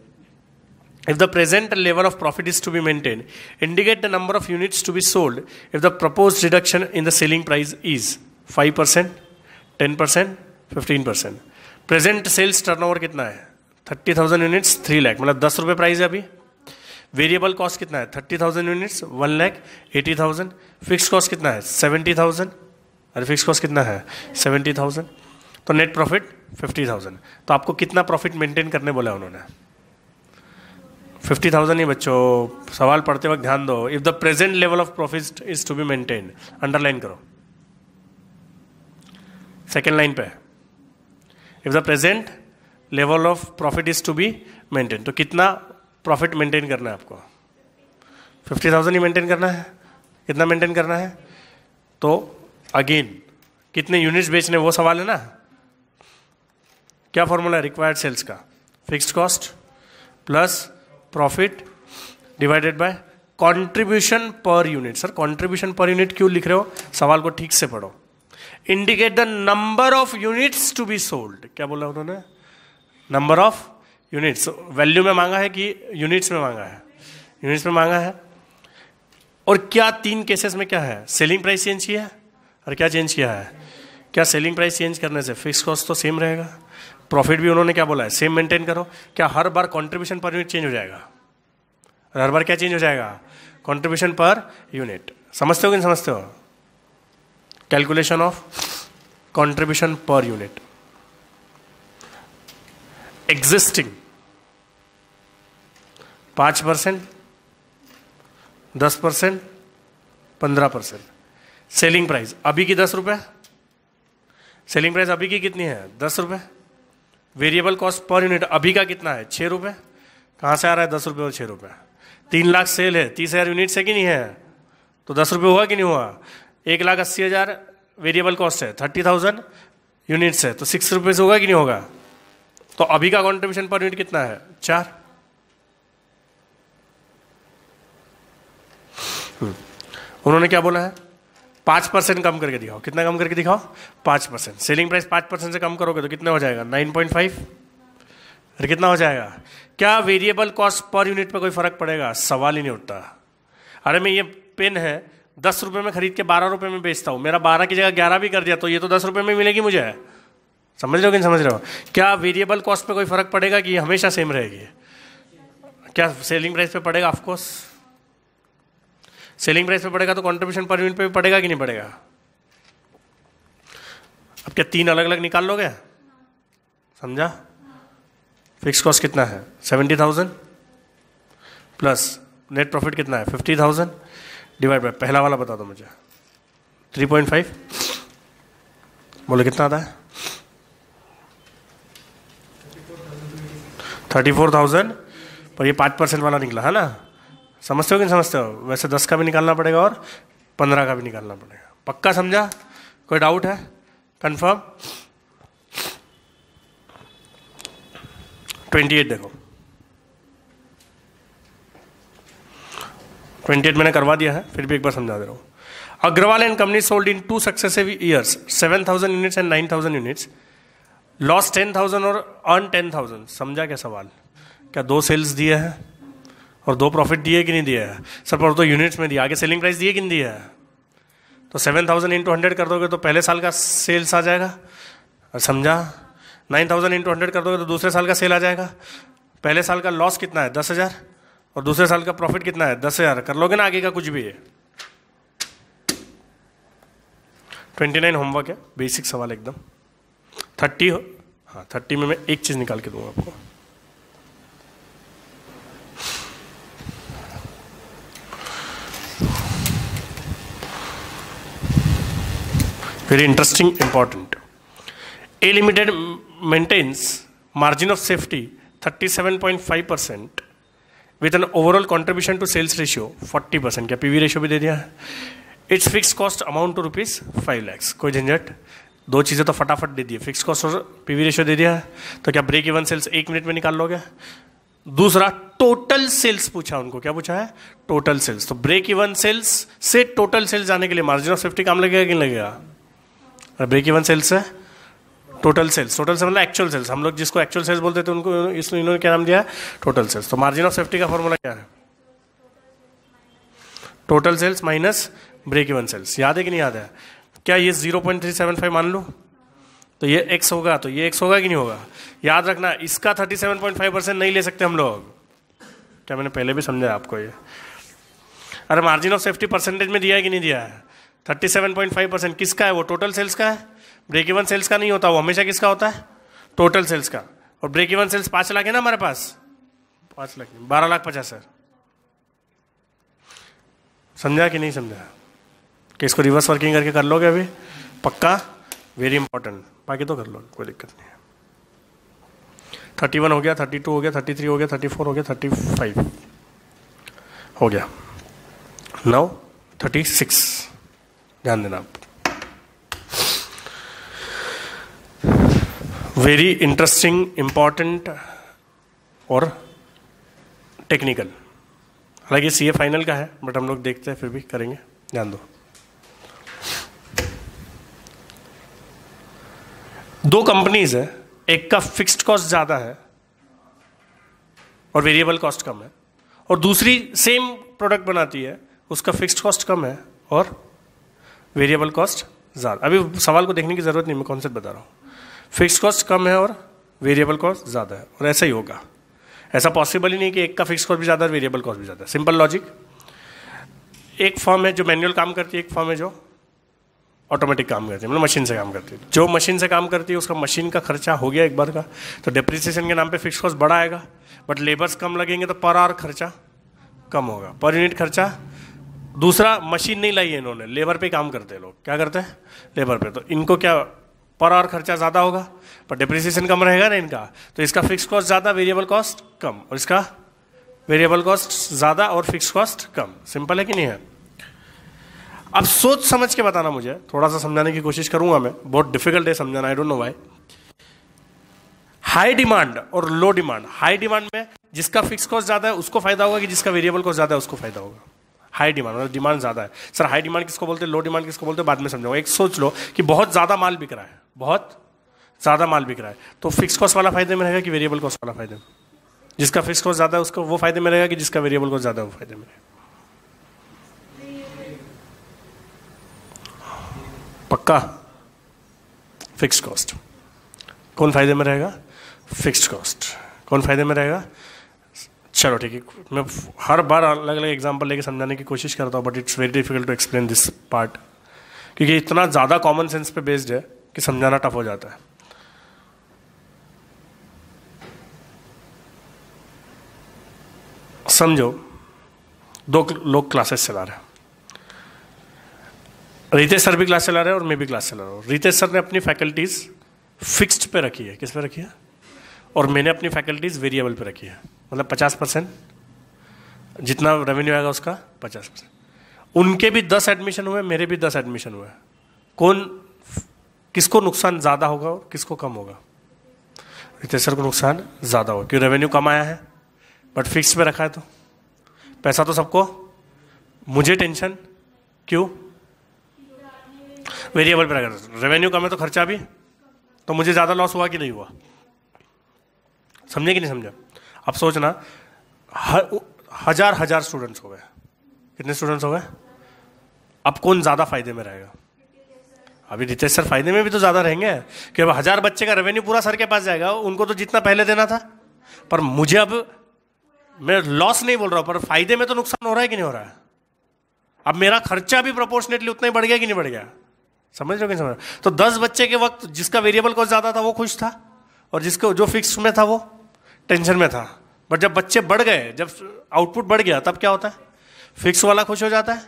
[SPEAKER 1] If the present level of profit is to be maintained, indicate the number of units to be sold if the proposed reduction in the selling price is 5%, 10%, 15%. Present sales turnover कितना है? 30,000 units 3 lakh, मतलब 10 रुपये price है अभी। Variable cost कितना है? 30,000 units 1,80,000। Fix cost कितना है? 70,000। अरे फिक्स कॉस्ट कितना है? 70,000। तो नेट प्रॉफिट 50,000। तो आपको कितना प्रॉफिट मेंटेन करने बोला उन्होंने? 50,000 ही बच्चों, सवाल पढ़ते वक्त ध्यान दो। If the present level of profit is to be maintain, underline करो सेकेंड लाइन पे। If the present level of profit is to be maintain, तो कितना प्रॉफिट मेंटेन करना है आपको? 50,000 ही मेंटेन करना है। कितना मेंटेन करना है? तो अगेन कितने यूनिट्स बेचने वो सवाल है ना। क्या फॉर्मूला है रिक्वायर्ड सेल्स का? Fixed cost plus profit divided by contribution per unit. Sir contribution per unit क्यों लिख रहे हो? सवाल को ठीक से पढ़ो। Indicate the number of units to be sold. क्या बोला उन्होंने? Number of units. वैल्यू में मांगा है कि यूनिट्स में मांगा है? यूनिट्स में मांगा है। और क्या 3 केसेस में क्या है? सेलिंग प्राइस चेंज किया है और क्या चेंज किया है? क्या सेलिंग प्राइस चेंज करने से फिक्स कॉस्ट तो सेम रहेगा, प्रॉफिट भी उन्होंने क्या बोला है? सेम मेंटेन करो। क्या हर बार कंट्रीब्यूशन पर यूनिट चेंज हो जाएगा? और हर बार क्या चेंज हो जाएगा? Contribution per unit. समझते हो कि नहीं समझते हो? Calculation of contribution per unit. Existing 5%, 10%, 15%। Selling price अभी की 10 रुपए। सेलिंग प्राइस अभी की कितनी है? 10 रुपए। वेरिएबल कॉस्ट पर यूनिट अभी का कितना है? 6 रुपए। कहाँ से आ रहा है 10 रुपए और 6 रुपए? 3 लाख सेल है, 30,000 यूनिट्स है कि नहीं है? तो 10 रुपए हुआ कि नहीं हुआ? 1,80,000 वेरिएबल कॉस्ट है, 30,000 यूनिट्स है, तो 6 रुपए से होगा कि नहीं होगा? तो अभी का कॉन्ट्रीब्यूशन पर यूनिट कितना है? 4। उन्होंने क्या बोला है? 5% कम करके दिखाओ। कितना कम करके दिखाओ? 5%। सेलिंग प्राइस 5% से कम करोगे तो कितना हो जाएगा? 9.5। अरे कितना हो जाएगा? क्या वेरिएबल कॉस्ट पर यूनिट पे कोई फर्क पड़ेगा? सवाल ही नहीं उठता। अरे मैं ये पेन है 10 रुपए में खरीद के 12 रुपए में बेचता हूं, मेरा 12 की जगह 11 भी कर दिया तो ये तो 10 रुपए में मिलेगी मुझे। समझ रहे हो कि नहीं समझ रहे हो? क्या वेरिएबल कॉस्ट पे कोई फर्क पड़ेगा कि हमेशा सेम रहेगी? क्या सेलिंग प्राइस पे पड़ेगा? ऑफकोर्स सेलिंग प्राइस पे पड़ेगा तो कंट्रीब्यूशन पर यूनिट पे भी पड़ेगा कि नहीं पड़ेगा? अब क्या 3 अलग अलग निकाल लोगे? समझा? फिक्स कॉस्ट कितना है? 70,000 प्लस नेट प्रॉफिट कितना है? 50,000 डिवाइड बाय पहला वाला बता दो मुझे। 3.5 बोले कितना आता है? 34,000। पर ये 5% वाला निकला है ना। समझते हो कि नहीं समझते हो? वैसे 10 का भी निकालना पड़ेगा और 15 का भी निकालना पड़ेगा। पक्का समझा? कोई डाउट है? कंफर्म? 28 देखो। 28 मैंने करवा दिया है, फिर भी एक बार समझा दे रहा हूँ। Agarwal and company sold in 2 successive years 7,000 units and 9,000 units, loss 10,000 और अर्न 10,000। समझा क्या सवाल? क्या 2 सेल्स दिए हैं और 2 प्रॉफिट दिए कि नहीं दिए है? सर पर तो यूनिट्स में दिया, आगे सेलिंग प्राइस दिए कि नहीं दिए है? तो 7,000 इंटू 100 कर दोगे तो पहले साल का सेल्स आ जाएगा। समझा? 9,000 इंटू 100 कर दोगे तो दूसरे साल का सेल आ जाएगा। पहले साल का लॉस कितना है? 10,000 और दूसरे साल का प्रॉफिट कितना है 10,000, कर लोगे ना आगे का कुछ भी है। 29 होमवर्क है, बेसिक सवाल एकदम। 30 हाँ 30 में मैं एक चीज निकाल के दूंगा आपको। Very interesting, important. A Limited maintains margin of safety 37.5% with an overall contribution to sales ratio 40%. क्या PV रेशियो भी दे दिया है। Its fixed cost amount to rupees 5 lakhs. कोई झंझट, दो चीज़ें तो फटाफट दे दी, फिक्स कॉस्ट और PV रेशियो दे दिया है। तो क्या ब्रेक इवन सेल्स 1 मिनट में निकाल लोगे। दूसरा टोटल सेल्स पूछा उनको, क्या पूछा है टोटल सेल्स। तो ब्रेक इवन सेल्स से टोटल सेल्स जाने के लिए मार्जिन ऑफ सेफ्टी काम लगेगा कि नहीं लगेगा। ब्रेक इवन सेल्स है टोटल सेल्स, टोटल से मतलब एक्चुअल सेल्स, हम लोग जिसको एक्चुअल सेल्स बोलते थे उनको इसलिए इन्होंने क्या नाम दिया टोटल सेल्स। तो मार्जिन ऑफ सेफ्टी का फॉर्मूला क्या है, total sales minus break even sales. याद है कि नहीं याद है। क्या ये 0.375 मान लो तो ये x होगा, तो ये x होगा कि नहीं होगा। याद रखना इसका 37.5% नहीं ले सकते हम लोग। क्या मैंने पहले भी समझाया आपको ये। अरे मार्जिन ऑफ सेफ्टी परसेंटेज में दिया है कि नहीं दिया है। 37.5% किसका है वो, टोटल सेल्स का है, ब्रेक इवन सेल्स का नहीं होता, वो हमेशा किसका होता है टोटल सेल्स का। और ब्रेक इवन सेल्स 5 लाख है ना हमारे पास, 5 लाख 12,50,000। समझा कि नहीं समझा कि इसको रिवर्स वर्किंग करके कर लोगे अभी पक्का, वेरी इंपॉर्टेंट। बाकी तो कर लो कोई दिक्कत नहीं है। 31 हो गया, 32 हो गया, 33 हो गया, 34 हो गया, 35 हो गया, नाउ 36। ध्यान देना आप, वेरी इंटरेस्टिंग, इंपॉर्टेंट और टेक्निकल। हालांकि CA फाइनल का है बट हम लोग देखते हैं फिर भी करेंगे, ध्यान दो। दो कंपनीज है, एक का फिक्स्ड कॉस्ट ज्यादा है और वेरिएबल कॉस्ट कम है, और दूसरी सेम प्रोडक्ट बनाती है उसका फिक्स्ड कॉस्ट कम है और वेरिएबल कॉस्ट ज्यादा। अभी सवाल को देखने की जरूरत नहीं, मैं कॉन्सेप्ट बता रहा हूं। फिक्स्ड कॉस्ट कम है और वेरिएबल कॉस्ट ज्यादा है, और ऐसा ही होगा। ऐसा पॉसिबल ही नहीं कि एक का फिक्स्ड कॉस्ट भी ज्यादा है वेरिएबल कॉस्ट भी ज्यादा है। सिंपल लॉजिक, एक फर्म है जो मैनुअल काम करती है, एक फर्म है जो ऑटोमेटिक काम करती है, मतलब मशीन से काम करती है। जो मशीन से काम करती है उसका मशीन का खर्चा हो गया एक बार का, तो डेप्रिसिएशन के नाम पे फिक्स्ड कॉस्ट बड़ा आएगा, बट लेबर्स कम लगेंगे तो पर आवर खर्चा कम होगा, पर यूनिट खर्चा। दूसरा मशीन नहीं लाई है इन्होंने, लेबर पे काम करते हैं लोग, क्या करते हैं लेबर पे, तो इनको क्या पर आवर खर्चा ज्यादा होगा पर डेप्रिसिएशन कम रहेगा ना इनका, तो इसका फिक्स कॉस्ट ज्यादा वेरिएबल कॉस्ट कम, और इसका वेरिएबल कॉस्ट ज्यादा और फिक्स कॉस्ट कम। सिंपल है कि नहीं है। अब सोच समझ के बताना, मुझे थोड़ा सा समझाने की कोशिश करूंगा मैं, बहुत डिफिकल्ट है समझाना, I don't know why. High demand और लो डिमांड, हाई डिमांड में जिसका फिक्स कॉस्ट ज्यादा है उसको फायदा होगा कि जिसका वेरिएबल कॉस्ट ज्यादा है उसको फायदा होगा। हाई डिमांड मतलब डिमांड ज्यादा है। सर हाई डिमांड किसको बोलते हैं, लो डिमांड किसको बोलते हैं, बाद में समझाऊंगा। एक सोच लो कि बहुत ज्यादा माल बिक रहा है, बहुत ज्यादा माल बिक रहा है, तो फिक्स कॉस्ट वाला फायदे में रहेगा कि वेरिएबल कॉस्ट वाला फायदे में। जिसका फिक्स कॉस्ट ज्यादा है उसको वो फायदे में रहेगा कि जिसका वेरिएबल कॉस्ट ज्यादा है वो फायदे में रहेगा। पक्का फिक्स्ड कॉस्ट। कौन फायदे में रहेगा, फिक्स्ड कॉस्ट। कौन फायदे में रहेगा, चलो ठीक है। मैं हर बार अलग अलग एग्जांपल लेके समझाने की कोशिश करता हूँ, but it's very difficult to explain this part, क्योंकि इतना ज़्यादा कॉमन सेंस पे बेस्ड है कि समझाना टफ हो जाता है। समझो, दो लोग क्लासेस चला रहे हैं, रितेश सर भी क्लास चला रहे हैं और मैं भी क्लास चला रहा हूँ। रितेश सर ने अपनी फैकल्टीज फिक्स्ड पे रखी है, किस पे रखी है, और मैंने अपनी फैकल्टीज वेरिएबल पे रखी है, मतलब 50% जितना रेवेन्यू आएगा उसका 50%। उनके भी 10 एडमिशन हुए, मेरे भी 10 एडमिशन हुए, कौन किसको नुकसान ज़्यादा होगा और किसको कम होगा। रितेश सर को नुकसान ज़्यादा होगा क्योंकि रेवेन्यू कम आया है, बट फिक्स पे रखा है तो पैसा तो सबको, मुझे टेंशन क्यों, वेरिएबल पे रखा। रेवेन्यू कम है तो खर्चा भी, तो मुझे ज़्यादा लॉस हुआ कि नहीं हुआ। समझे कि नहीं समझा। अब सोचना, हजार स्टूडेंट्स हो गए, कितने स्टूडेंट्स हो गए, अब कौन ज़्यादा फायदे में रहेगा। अभी रितेश सर फायदे में भी तो ज़्यादा रहेंगे कि अब 1000 बच्चे का रेवेन्यू पूरा सर के पास जाएगा, उनको तो जितना पहले देना था, पर मुझे अब मैं लॉस नहीं बोल रहा हूं, पर फायदे में तो नुकसान हो रहा है कि नहीं हो रहा है? अब मेरा खर्चा भी प्रोपोर्शनेटली उतना ही बढ़ गया कि नहीं बढ़ गया? समझ रहे हो कि समझ रहे हो? तो 10 बच्चे के वक्त जिसका वेरिएबल कॉस्ट ज्यादा था वो खुश था, और जिसको जो फिक्स में था वो टेंशन में था। बट जब बच्चे बढ़ गए, जब आउटपुट बढ़ गया, तब क्या होता है? फिक्स वाला खुश हो जाता है।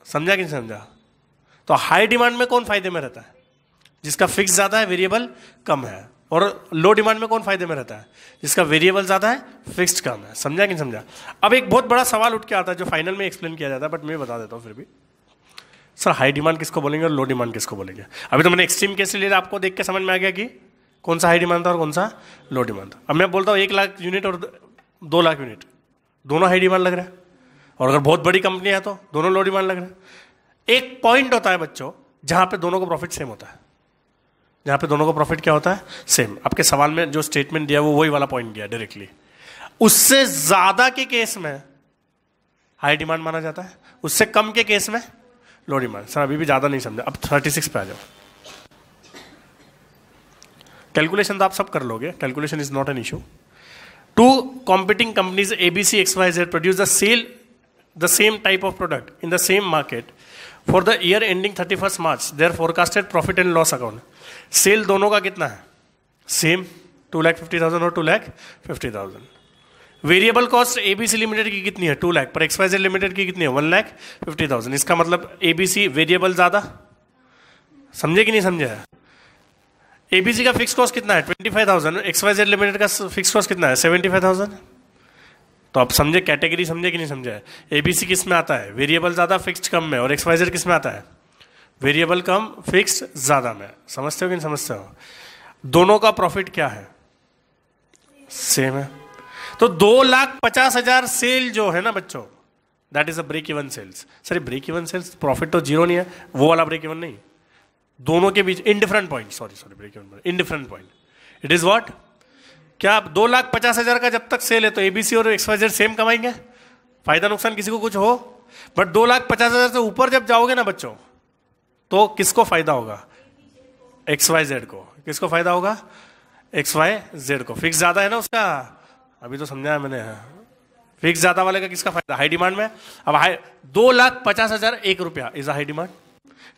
[SPEAKER 1] समझा कि नहीं समझा? तो हाई डिमांड में कौन फायदे में रहता है? जिसका फिक्स ज्यादा है, वेरिएबल कम है। और लो डिमांड में कौन फायदे में रहता है? जिसका वेरिएबल ज्यादा है, फिक्स्ड कम है। समझा कि नहीं समझा? अब एक बहुत बड़ा सवाल उठ के आता है जो फाइनल में एक्सप्लेन किया जाता है, बट मैं बता देता हूं फिर भी। सर हाई डिमांड किसको बोलेंगे और लो डिमांड किसको बोलेंगे? अभी तो मैंने एक्सट्रीम केस लिया, आपको देख के समझ में आ गया कि कौन सा हाई डिमांड था और कौन सा लो डिमांड था। अब मैं बोलता हूँ 1 लाख यूनिट और 2 लाख यूनिट, दोनों हाई डिमांड लग रहा है। और अगर बहुत बड़ी कंपनी है तो दोनों लो डिमांड लग रहा है। एक पॉइंट होता है बच्चों जहां पे दोनों को प्रॉफिट सेम होता है। जहां पे दोनों को प्रॉफिट क्या होता है? सेम। आपके सवाल में जो स्टेटमेंट दिया वो वही वाला पॉइंट दिया डायरेक्टली। उससे ज्यादा के केस में हाई डिमांड माना जाता है, उससे कम के केस में लो डिमांड। सर अभी भी ज्यादा नहीं समझा, अब 36 पे आ जाओ। कैलकुलेशन तो आप सब कर लोगे, calculation is not an issue. 2 competing companies ABC XYZ produce the same type of product in the same market for the year ending 31st March. Their forecasted profit and loss account. Sale दोनों का कितना है? Same, 2,50,000 और 2,50,000। Variable cost ABC limited की कितनी है? 2 लाख, पर XYZ limited की कितनी है? 1,50,000। इसका मतलब एबीसी वेरिएबल ज्यादा। समझे कि नहीं समझे? एबीसी का फिक्स कॉस्ट कितना है? 25,000। XYZ लिमिटेड का फिक्स कॉस्ट कितना है? 75,000। तो आप समझे कैटेगरी, समझे कि नहीं समझे? एबीसी किस में आता है? वेरिएबल ज्यादा, फिक्स्ड कम में। और XYZ किस में आता है? वेरिएबल कम, फिक्स्ड ज्यादा में। समझते हो कि नहीं समझते हो? दोनों का प्रॉफिट क्या है? सेम है। तो 2,50,000 सेल जो है ना बच्चों, that is a break even sales. Sir break even sales, profit तो जीरो नहीं है, वो वाला ब्रेक इवन नहीं। दोनों के बीच indifferent point, sorry break even, indifferent point. It is what? क्या आप 2,50,000 का जब तक सेल है तो एबीसी और XYZ सेम कमाएंगे? फायदा नुकसान किसी को कुछ हो? बट 2,50,000 से ऊपर जब जाओगे ना बच्चों, तो किसको फायदा होगा? XYZ को। किसको फायदा होगा? XYZ को। फिक्स ज्यादा है ना उसका, अभी तो समझाया मैंने। फिक्स ज्यादा वाले का किसका फायदा? हाई डिमांड में। अब 2,50,000 1 रुपया is a high demand.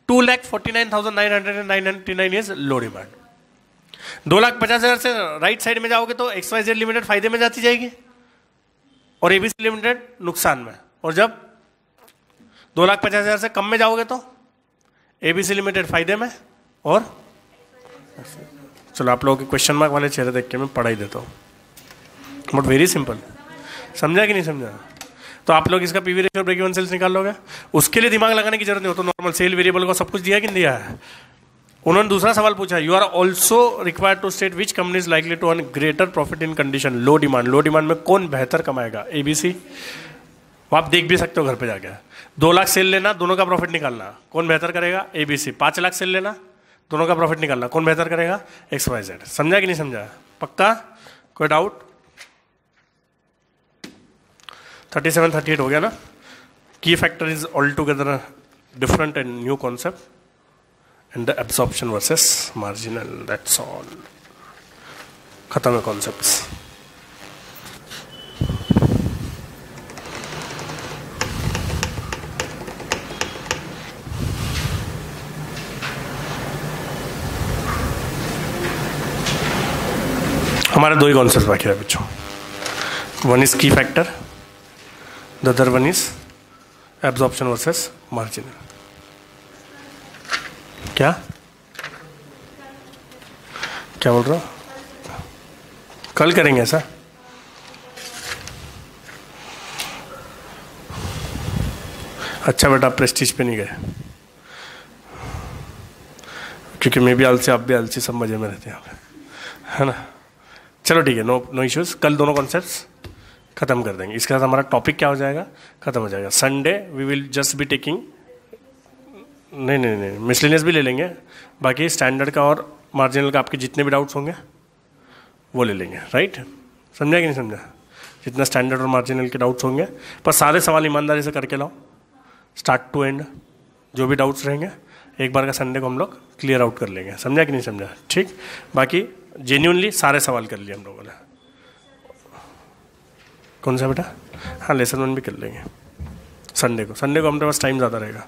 [SPEAKER 1] 2,49,999 is low demand. 2,50,000 से राइट साइड में जाओगे तो XYZ लिमिटेड फायदे में जाती जाएगी और एबीसी लिमिटेड नुकसान में। और जब 2,50,000 से कम में जाओगे तो एबीसी लिमिटेड फायदे में और चलो आप लोगों के क्वेश्चन मार्क वाले चेहरे देख के मैं पढ़ा ही देता हूँ। But very simple. समझा कि नहीं समझा? तो आप लोग इसका PV ratio break even sales निकाल लोगे, उसके लिए दिमाग लगाने की जरूरत नहीं हो। तो नॉर्मल सेल वेरिएबल को सब कुछ दिया कि नहीं दिया है? उन्होंने दूसरा सवाल पूछा, you are also required to state which company is likely to earn greater profit in condition low demand. Low demand में कौन बेहतर कमाएगा? एबीसी। आप देख भी सकते हो घर पे जाके। 2 लाख सेल लेना, दोनों का प्रॉफिट निकालना, कौन बेहतर करेगा? एबीसी। 5 लाख सेल लेना, दोनों का प्रॉफिट निकालना, कौन बेहतर करेगा? XYZ। समझा कि नहीं समझा? पक्का? कोई डाउट? 37, 38 हो गया ना? की factor is all together different and new concept and the absorption versus marginal, that's all. खत्म है कॉन्सेप्ट्स। हमारे 2 ही कॉन्सेप्ट बाकी है बच्चों। वन इज की factor, the other one is absorption versus marginal. क्या क्या बोल रहा हो? कल करेंगे ऐसा? अच्छा बेटा, आप प्रेस्टीज पे नहीं गए क्योंकि मैं भी आलसी, आप भी आलसी, सब मजे में रहते हैं यहाँ पे, है ना? चलो ठीक है, नो इश्यूज। कल दोनों कॉन्सेप्ट्स खत्म कर देंगे। इसके साथ हमारा टॉपिक क्या हो जाएगा? खत्म हो जाएगा। Sunday we will just be taking, नहीं मिसलेनियस भी ले लेंगे, बाकी स्टैंडर्ड का और मार्जिनल का आपके जितने भी डाउट्स होंगे वो ले लेंगे। राइट? समझा कि नहीं समझा? जितना स्टैंडर्ड और मार्जिनल के डाउट्स होंगे, पर सारे सवाल ईमानदारी से करके लाओ, स्टार्ट टू एंड। जो भी डाउट्स रहेंगे एक बार का संडे को हम लोग क्लियर आउट कर लेंगे। समझा कि नहीं समझा? ठीक। बाकी जेन्युइनली सारे सवाल कर लिए हम लोगों ने। कौन सा बेटा? हाँ लेसन 1 भी कर लेंगे संडे को हमारे पास टाइम ज़्यादा रहेगा।